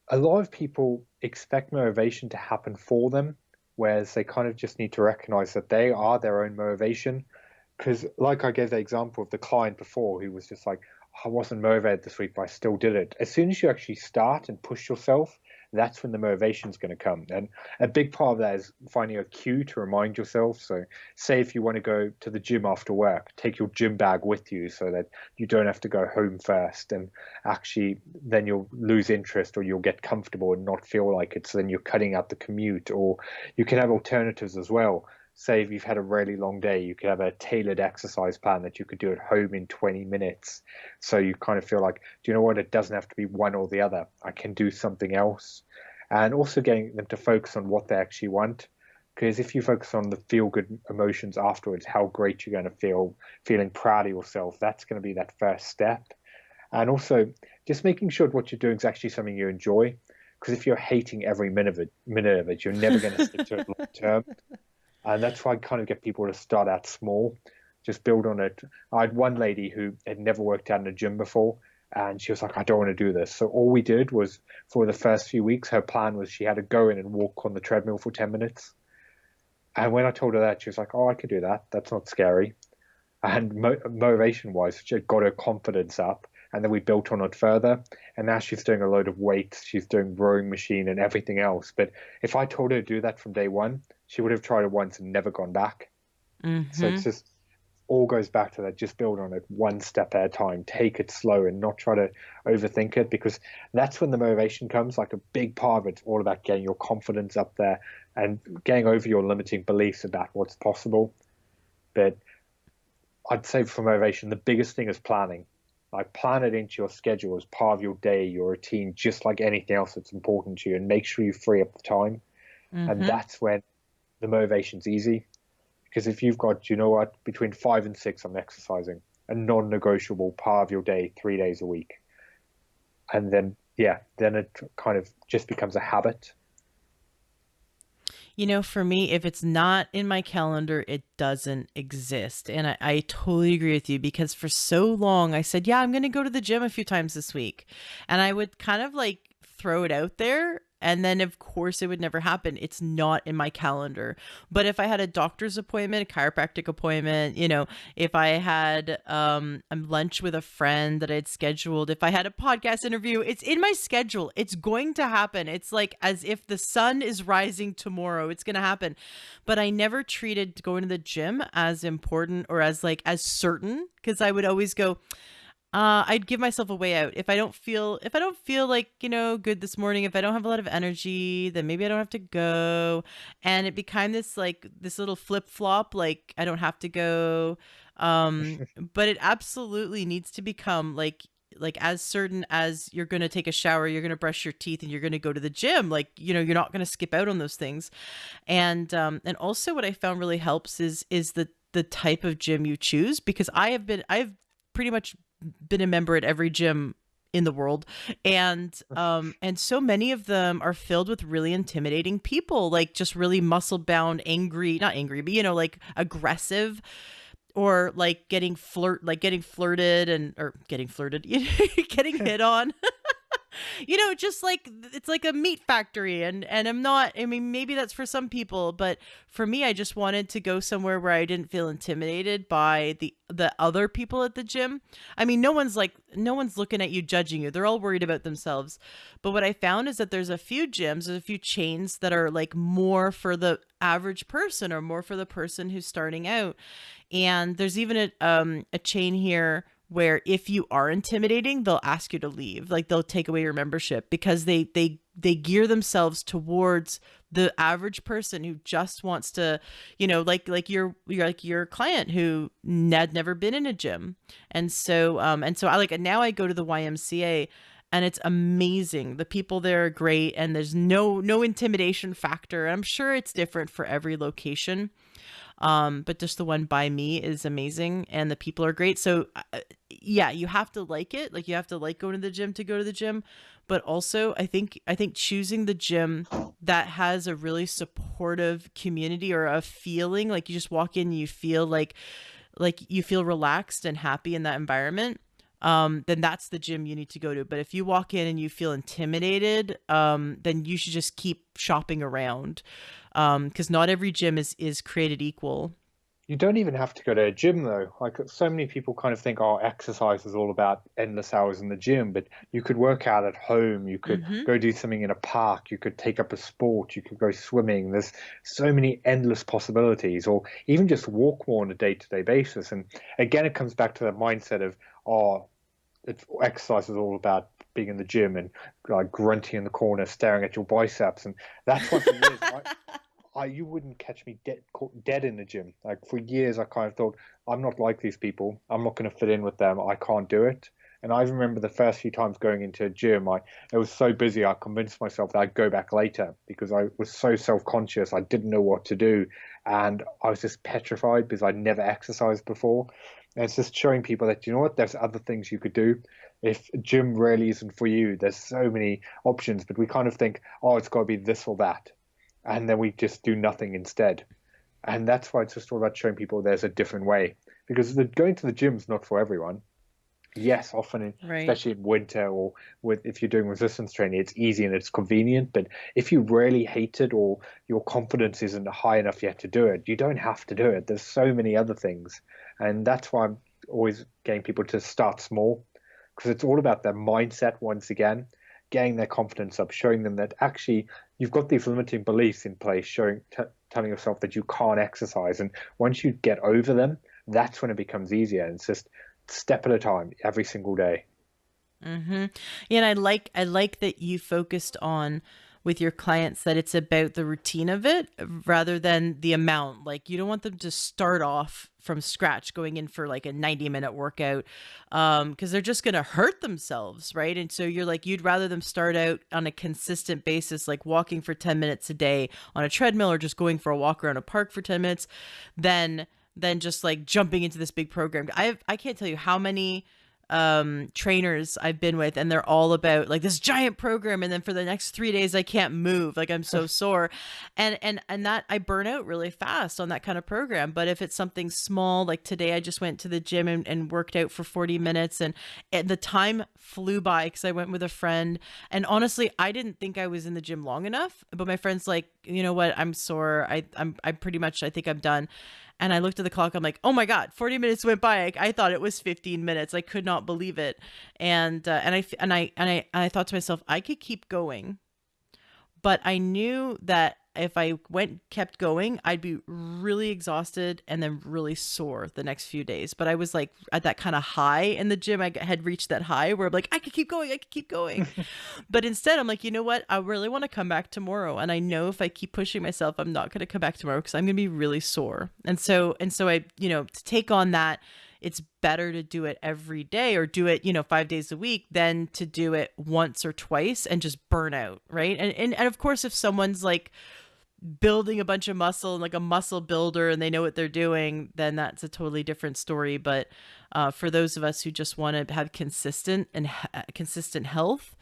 A lot of people expect motivation to happen for them, whereas they kind of just need to recognize that they are their own motivation. Because, like I gave the example of the client before who was just like, I wasn't motivated this week, but I still did it. As soon as you actually start and push yourself, that's when the motivation is going to come. And a big part of that is finding a cue to remind yourself. So, say if you want to go to the gym after work, take your gym bag with you so that you don't have to go home first. And actually, then you'll lose interest or you'll get comfortable and not feel like it. So then you're cutting out the commute, or you can have alternatives as well. Say if you've had a really long day, you could have a tailored exercise plan that you could do at home in 20 minutes. So you kind of feel like, do you know what? It doesn't have to be one or the other. I can do something else. And also getting them to focus on what they actually want. Because if you focus on the feel good emotions afterwards, how great you're going to feel, feeling proud of yourself, that's going to be that first step. And also just making sure what you're doing is actually something you enjoy. Because if you're hating every minute of it, you're never going to stick to it long term. And that's why I kind of get people to start out small, just build on it. I had one lady who had never worked out in a gym before, and she was like, I don't want to do this. So all we did was, for the first few weeks, her plan was she had to go in and walk on the treadmill for 10 minutes. And when I told her that, she was like, oh, I could do that. That's not scary. And motivation-wise, she got her confidence up, and then we built on it further. And now she's doing a load of weights. She's doing rowing machine and everything else. But if I told her to do that from day one, she would have tried it once and never gone back. So it's just all goes back to that. Just build on it one step at a time. Take it slow and not try to overthink it, because that's when the motivation comes. Like a big part of it's all about getting your confidence up there and getting over your limiting beliefs about what's possible. But I'd say for motivation, the biggest thing is planning. Like plan it into your schedule as part of your day, your routine, just like anything else that's important to you, and make sure you free up the time. And that's when the motivation's easy. Because if you've got, you know what, between 5 and 6, I'm exercising, a non-negotiable part of your day, 3 days a week. And then, yeah, then it kind of just becomes a habit. You know, for me, if it's not in my calendar, it doesn't exist. And I totally agree with you, because for so long I said, yeah, I'm going to go to the gym a few times this week. And I would kind of like throw it out there. And then, of course, it would never happen. It's not in my calendar. But if I had a doctor's appointment, a chiropractic appointment, you know, if I had a lunch with a friend that I'd scheduled, if I had a podcast interview, it's in my schedule. It's going to happen. It's like as if the sun is rising tomorrow. It's going to happen. But I never treated going to the gym as important or as like as certain, because I would always go, I'd give myself a way out. If I don't feel like, you know, good this morning, if I don't have a lot of energy, then maybe I don't have to go. And it became this like this little flip flop, like I don't have to go. But it absolutely needs to become like as certain as you're going to take a shower, you're going to brush your teeth, and you're going to go to the gym. Like, you know, you're not going to skip out on those things. And also what I found really helps is the type of gym you choose, because I've pretty much been a member at every gym in the world, and so many of them are filled with really intimidating people, like just really muscle bound, not angry, but you know, like aggressive, or like getting flirted or getting flirted, getting hit on. You know, just like it's like a meat factory, and I mean, maybe that's for some people, but for me, I just wanted to go somewhere where I didn't feel intimidated by the other people at the gym. I mean, no one's looking at you, judging you. They're all worried about themselves. But what I found is that there's a few chains that are like more for the average person, or more for the person who's starting out. And there's even a chain here where if you are intimidating, they'll ask you to leave. Like they'll take away your membership, because they gear themselves towards the average person who just wants to, you know, like you're like your client who had never been in a gym. And so I like, now I go to the YMCA, and it's amazing. The people there are great, and there's no intimidation factor. I'm sure it's different for every location. But just the one by me is amazing, and the people are great. So yeah, you have to like it. Like you have to like going to the gym to go to the gym. But also I think choosing the gym that has a really supportive community, or a feeling like you just walk in and you feel like you feel relaxed and happy in that environment, then that's the gym you need to go to. But if you walk in and you feel intimidated, then you should just keep shopping around. Because not every gym is created equal. You don't even have to go to a gym though. Like so many people kind of think, oh, exercise is all about endless hours in the gym, but you could work out at home. You could Mm-hmm. go do something in a park. You could take up a sport. You could go swimming. There's so many endless possibilities, or even just walk more on a day-to-day basis. And again, it comes back to that mindset of, oh, exercise is all about being in the gym and like grunting in the corner, staring at your biceps. And that's why for years you wouldn't catch me dead in the gym. Like for years, I kind of thought, I'm not like these people. I'm not going to fit in with them. I can't do it. And I remember the first few times going into a gym, it was so busy. I convinced myself that I'd go back later because I was so self-conscious. I didn't know what to do, and I was just petrified because I'd never exercised before. And it's just showing people that, you know what, there's other things you could do. If gym really isn't for you, there's so many options, but we kind of think, oh, it's got to be this or that, and then we just do nothing instead. And that's why it's just all about showing people there's a different way. Because going to the gym is not for everyone. Yes, often, Right. especially in winter or if you're doing resistance training, it's easy and it's convenient. But if you really hate it or your confidence isn't high enough yet to do it, you don't have to do it. There's so many other things. And that's why I'm always getting people to start small, because it's all about their mindset once again, getting their confidence up, showing them that actually you've got these limiting beliefs in place, telling yourself that you can't exercise. And once you get over them, that's when it becomes easier. And it's just step at a time every single day. Mm-hmm. Yeah, and I like that you focused on with your clients that it's about the routine of it rather than the amount. Like you don't want them to start off from scratch going in for like a 90-minute workout because they're just going to hurt themselves, right? And so you're like you'd rather them start out on a consistent basis like walking for 10 minutes a day on a treadmill or just going for a walk around a park for 10 minutes than just like jumping into this big program. I can't tell you how many trainers I've been with and they're all about like this giant program and then for the next 3 days I can't move, like I'm so sore, and that I burn out really fast on that kind of program. But if it's something small, like today I just went to the gym and worked out for 40 minutes and the time flew by because I went with a friend, and honestly I didn't think I was in the gym long enough, but my friend's like, you know what, I'm sore, I'm pretty much, I think I'm done. And I looked at the clock. I'm like, oh my God, 40 minutes went by. I thought it was 15 minutes. I could not believe it. And I thought to myself, I could keep going, but I knew that if I kept going, I'd be really exhausted and then really sore the next few days. But I was like at that kind of high in the gym. I had reached that high where I'm like, I could keep going, I could keep going. But instead, I'm like, you know what? I really want to come back tomorrow. And I know if I keep pushing myself, I'm not going to come back tomorrow because I'm going to be really sore. And so I, to take on that, it's better to do it every day or do it, 5 days a week than to do it once or twice and just burn out. Right. And of course, if someone's like building a bunch of muscle and like a muscle builder and they know what they're doing, then that's a totally different story. But for those of us who just want to have consistent health,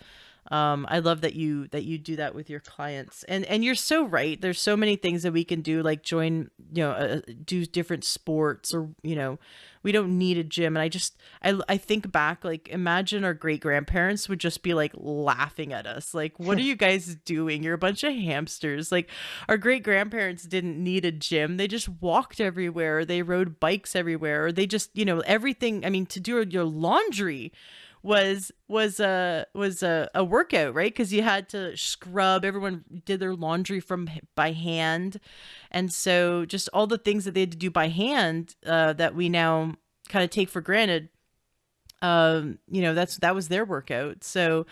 I love that you do that with your clients, and you're so right. There's so many things that we can do, like join, do different sports, or we don't need a gym. And I think back, like imagine our great grandparents would just be like laughing at us, like, what are you guys doing? You're a bunch of hamsters. Like our great grandparents didn't need a gym. They just walked everywhere. Or they rode bikes everywhere. Or they just everything. I mean, to do your laundry was a workout, right? Because you had to scrub. Everyone did their laundry by hand, and so just all the things that they had to do by hand that we now kind of take for granted. That was their workout. So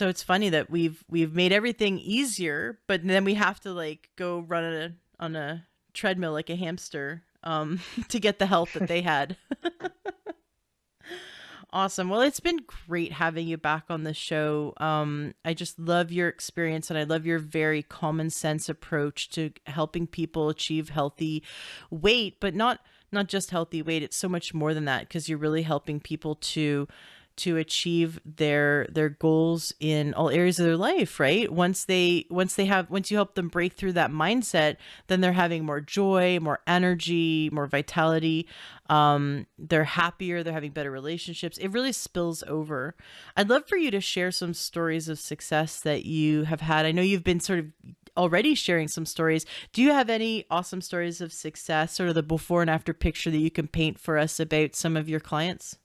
it's funny that we've made everything easier, but then we have to like go run on a treadmill like a hamster to get the health that they had. Awesome. Well, it's been great having you back on the show. I just love your experience and I love your very common sense approach to helping people achieve healthy weight, but not just healthy weight. It's so much more than that because you're really helping people to achieve their goals in all areas of their life, right? Once you help them break through that mindset, then they're having more joy, more energy, more vitality. They're happier, they're having better relationships. It really spills over. I'd love for you to share some stories of success that you have had. I know you've been sort of already sharing some stories. Do you have any awesome stories of success, sort of the before and after picture that you can paint for us about some of your clients?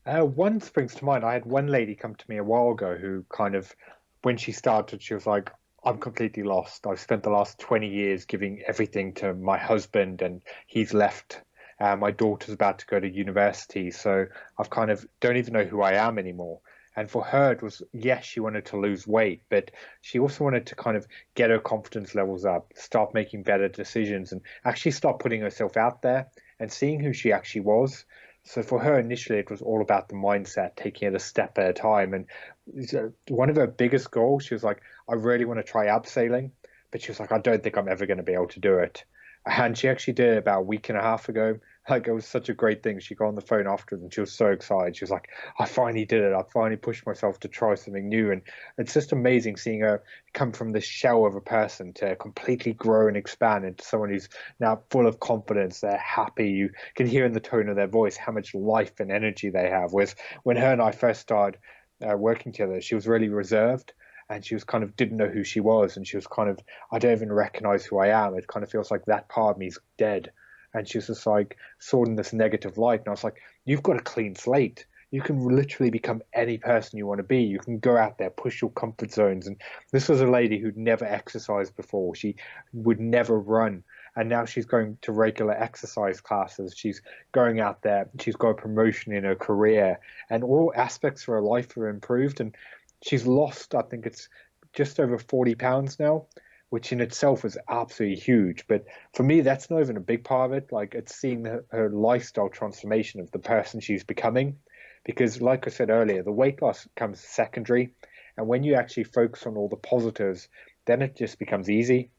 One springs to mind. I had one lady come to me a while ago who kind of, when she started, she was like, I'm completely lost. I've spent the last 20 years giving everything to my husband, and he's left. My daughter's about to go to university, so I've kind of don't even know who I am anymore. And for her, it was, yes, she wanted to lose weight, but she also wanted to kind of get her confidence levels up, start making better decisions, and actually start putting herself out there and seeing who she actually was. So for her, initially, it was all about the mindset, taking it a step at a time. And one of her biggest goals, she was like, I really want to try abseiling, but she was like, I don't think I'm ever going to be able to do it. And she actually did it about a week and a half ago. Like, it was such a great thing. She got on the phone afterwards and she was so excited. She was like, I finally did it. I finally pushed myself to try something new. And it's just amazing seeing her come from this shell of a person to completely grow and expand into someone who's now full of confidence. They're happy. You can hear in the tone of their voice how much life and energy they have. Whereas when her and I first started working together, she was really reserved, and she was kind of didn't know who she was, and she was kind of, I don't even recognize who I am. It kind of feels like that part of me is dead. And she was just like saw in this negative light, and I was like, you've got a clean slate. You can literally become any person you want to be. You can go out there, push your comfort zones. And this was a lady who'd never exercised before. She would never run, and now she's going to regular exercise classes. She's going out there. She's got a promotion in her career, and all aspects of her life are improved. And she's lost, I think it's just over 40 pounds now, which in itself is absolutely huge. But for me, that's not even a big part of it. Like, it's seeing her lifestyle transformation of the person she's becoming. Because, like I said earlier, the weight loss comes secondary. And when you actually focus on all the positives, then it just becomes easy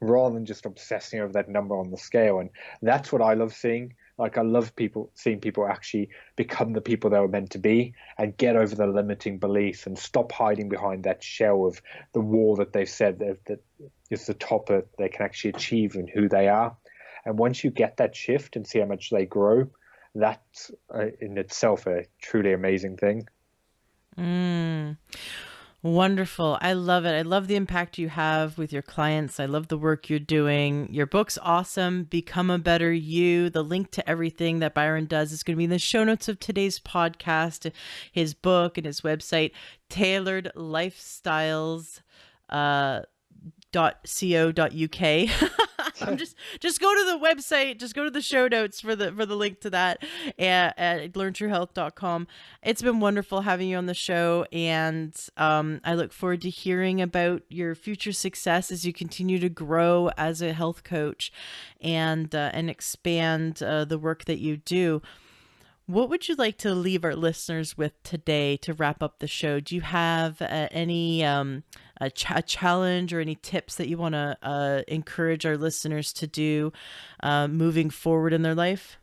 rather than just obsessing over that number on the scale. And that's what I love seeing. Like, I love seeing people actually become the people they were meant to be and get over the limiting beliefs and stop hiding behind that shell of the wall that they've said that is the top that they can actually achieve and who they are. And once you get that shift and see how much they grow, that's in itself a truly amazing thing. Mm. Wonderful. I love it. I love the impact you have with your clients. I love the work you're doing. Your book's awesome. Become a Better You. The link to everything that Byron does is going to be in the show notes of today's podcast, his book and his website, Tailored Lifestyles. .co.uk. I'm just go to the website, just go to the show notes for the link to that at learntruehealth.com. It's been wonderful having you on the show, and I look forward to hearing about your future success as you continue to grow as a health coach and expand the work that you do. What would you like to leave our listeners with today to wrap up the show? Do you have any a challenge or any tips that you want to encourage our listeners to do moving forward in their life?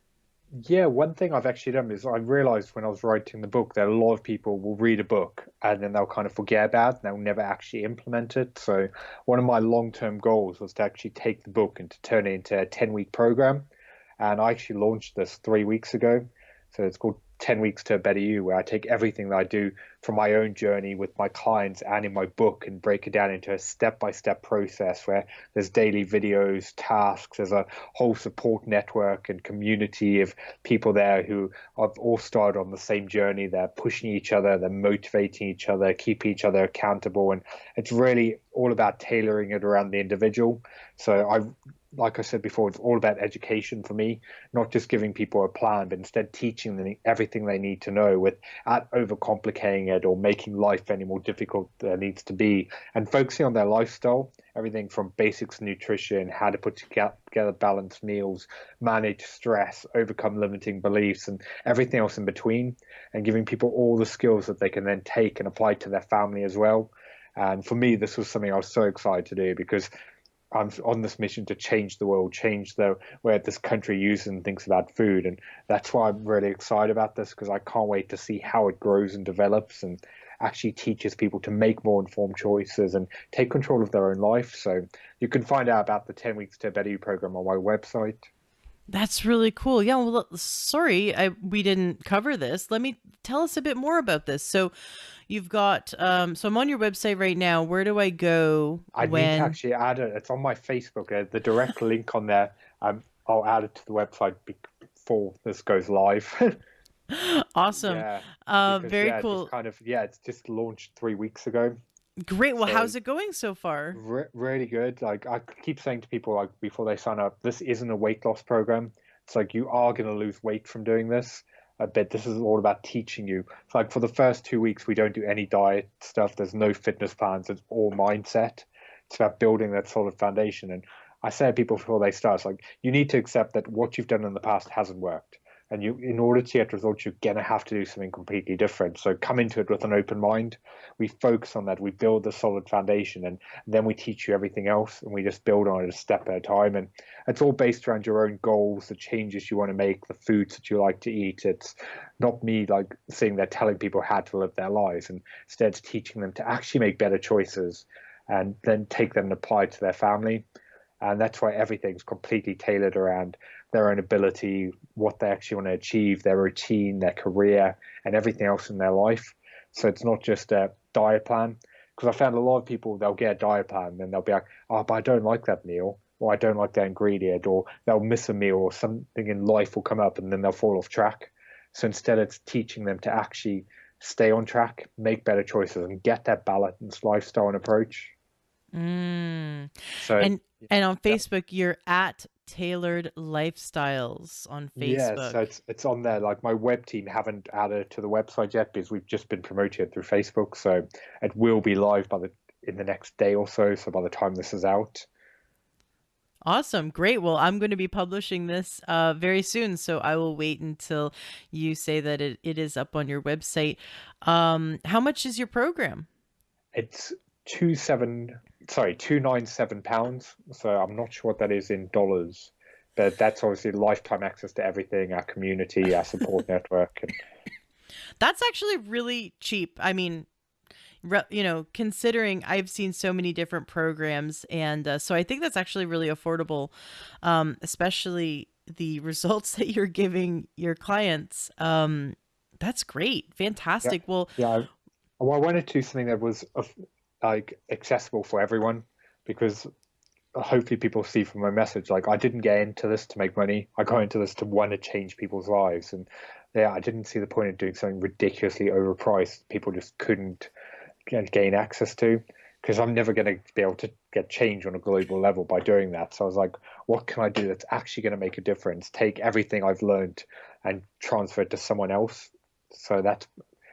Yeah, one thing I've actually done is I realized when I was writing the book that a lot of people will read a book and then they'll kind of forget about it and they'll never actually implement it. So one of my long-term goals was to actually take the book and to turn it into a 10-week program. And I actually launched this 3 weeks ago. So it's called 10 Weeks to a Better You, where I take everything that I do from my own journey with my clients and in my book and break it down into a step-by-step process where there's daily videos, tasks, there's a whole support network and community of people there who have all started on the same journey. They're pushing each other, they're motivating each other, keeping each other accountable. And it's really all about tailoring it around the individual. So like I said before, it's all about education for me, not just giving people a plan, but instead teaching them everything they need to know without overcomplicating it or making life any more difficult than it needs to be, and focusing on their lifestyle, everything from basics nutrition, how to put together balanced meals, manage stress, overcome limiting beliefs, and everything else in between, and giving people all the skills that they can then take and apply to their family as well. And for me, this was something I was so excited to do because I'm on this mission to change the world, change the way this country uses and thinks about food. And that's why I'm really excited about this, because I can't wait to see how it grows and develops and actually teaches people to make more informed choices and take control of their own life. So you can find out about the 10 Weeks to a Better You program on my website. That's really cool. Yeah, well, sorry, we didn't cover this. Let me tell us a bit more about this. So you've got, so I'm on your website right now. Where do I go I need to when? actually add it. It's on my Facebook. The direct link on there. I'll add it to the website before this goes live. Awesome. Yeah, because Very yeah, it just cool. kind of yeah, it's just launched 3 weeks ago. Great. Well, So how's it going so far? really good. Like I keep saying to people like before they sign up, this isn't a weight loss program. It's like you are going to lose weight from doing this. But this is all about teaching you. It's like for the first 2 weeks, we don't do any diet stuff. There's no fitness plans. It's all mindset. It's about building that solid foundation. And I say to people before they start, it's like you need to accept that what you've done in the past hasn't worked. And you, in order to get results, you're gonna have to do something completely different. So come into it with an open mind. We focus on that. We build the solid foundation, and then we teach you everything else, and we just build on it a step at a time. And it's all based around your own goals, the changes you want to make, the foods that you like to eat. It's not me like sitting there telling people how to live their lives, and instead it's teaching them to actually make better choices, and then take them and apply it to their family. And that's why everything's completely tailored around their own ability, what they actually want to achieve, their routine, their career, and everything else in their life. So it's not just a diet plan. Because I found a lot of people, they'll get a diet plan and they'll be like, oh, but I don't like that meal, or I don't like that ingredient, or they'll miss a meal, or something in life will come up and then they'll fall off track. So instead, it's teaching them to actually stay on track, make better choices, and get that balanced lifestyle and approach. Mm. So, And and on yeah. Facebook, you're at Tailored Lifestyles on Yeah, so Facebook. it's on there. Like my web team haven't added it to the website yet because we've just been promoting it through Facebook. So it will be live in the next day or so. So by the time this is out, Awesome. Great. Well, I'm going to be publishing this very soon, so I will wait until you say that it is up on your website. How much is your program? it's 297 pounds. So I'm not sure what that is in dollars, but that's obviously lifetime access to everything, our community, our support network, and That's actually really cheap. I mean, considering I've seen so many different programs, and so I think that's actually really affordable, especially the results that you're giving your clients. That's great. yeah, Fantastic. Well, yeah. Well, I wanted to do something that was like accessible for everyone because hopefully people see from my message like I didn't get into this to make money. I got into this to want to change people's lives, and yeah, I didn't see the point of doing something ridiculously overpriced people just couldn't gain access to, because I'm never going to be able to get change on a global level by doing that. So I was like, what can I do that's actually going to make a difference, take everything I've learned and transfer it to someone else. So that's,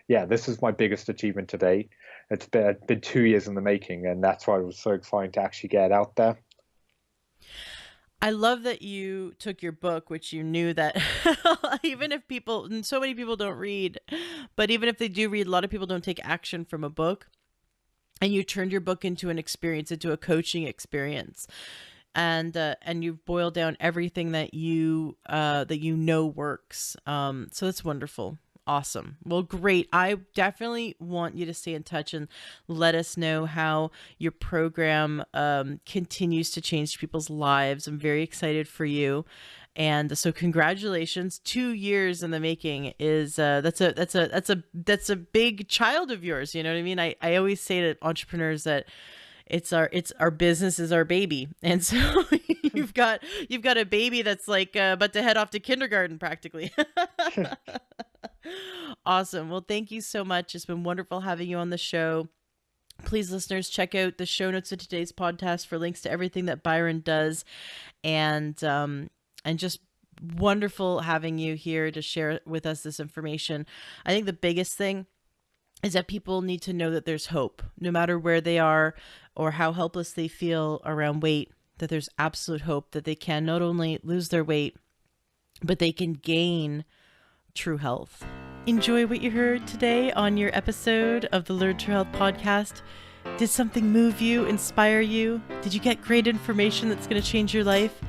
yeah, this is my biggest achievement to date. It's been 2 years in the making, and that's why it was so exciting to actually get it out there. I love that you took your book, which you knew that even if people, and so many people don't read, but even if they do read, a lot of people don't take action from a book. And you turned your book into an experience, into a coaching experience, and you've boiled down everything that you know works. So that's wonderful. Awesome. Well, great. I definitely want you to stay in touch and let us know how your program continues to change people's lives. I'm very excited for you. And so congratulations. 2 years in the making is that's a big child of yours. You know what I mean? I always say to entrepreneurs that it's our business is our baby. And so you've got a baby that's like about to head off to kindergarten practically. Awesome. Well, thank you so much. It's been wonderful having you on the show. Please, listeners, check out the show notes of today's podcast for links to everything that Byron does, and just wonderful having you here to share with us this information. I think the biggest thing is that people need to know that there's hope, no matter where they are or how helpless they feel around weight, that there's absolute hope that they can not only lose their weight, but they can gain true health. Enjoy what you heard today on your episode of the Learn True Health podcast. Did something move you, inspire you? Did you get great information that's going to change your life?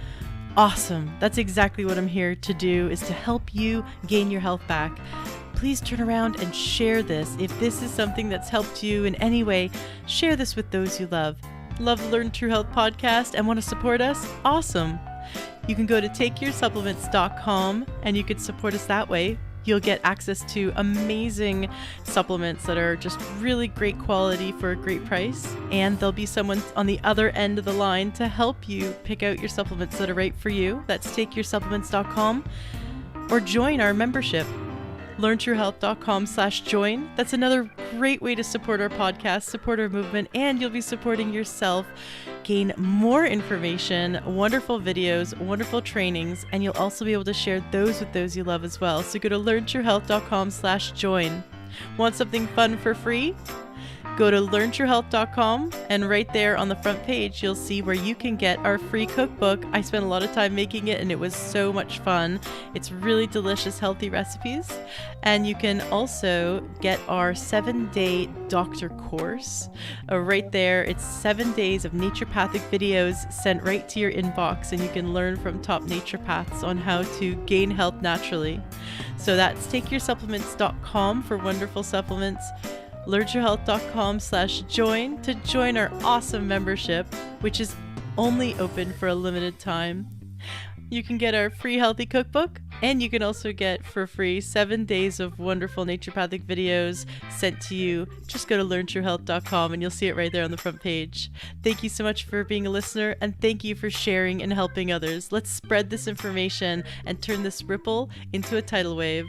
Awesome. That's exactly what I'm here to do, is to help you gain your health back. Please turn around and share this. If this is something that's helped you in any way, share this with those you love. Love the Learn True Health podcast and want to support us? Awesome. You can go to takeyoursupplements.com and you can support us that way. You'll get access to amazing supplements that are just really great quality for a great price. And there'll be someone on the other end of the line to help you pick out your supplements that are right for you. That's takeyoursupplements.com. Or join our membership, learntruehealth.com/join. That's another great way to support our podcast, support our movement, and you'll be supporting yourself. Gain more information, wonderful videos, wonderful trainings, and you'll also be able to share those with those you love as well. So go to learntruehealth.com/join. Want something fun for free? Go to learntruehealth.com, and right there on the front page, you'll see where you can get our free cookbook. I spent a lot of time making it, and it was so much fun. It's really delicious, healthy recipes. And you can also get our 7-day doctor course. Right there, it's 7 days of naturopathic videos sent right to your inbox, and you can learn from top naturopaths on how to gain health naturally. So that's takeyoursupplements.com for wonderful supplements. learntruehealth.com/join to join our awesome membership, which is only open for a limited time. You can get our free healthy cookbook, and you can also get for free 7 days of wonderful naturopathic videos sent to you. Just go to learntruehealth.com and you'll see it right there on the front page. Thank you so much for being a listener, and thank you for sharing and helping others. Let's spread this information and turn this ripple into a tidal wave.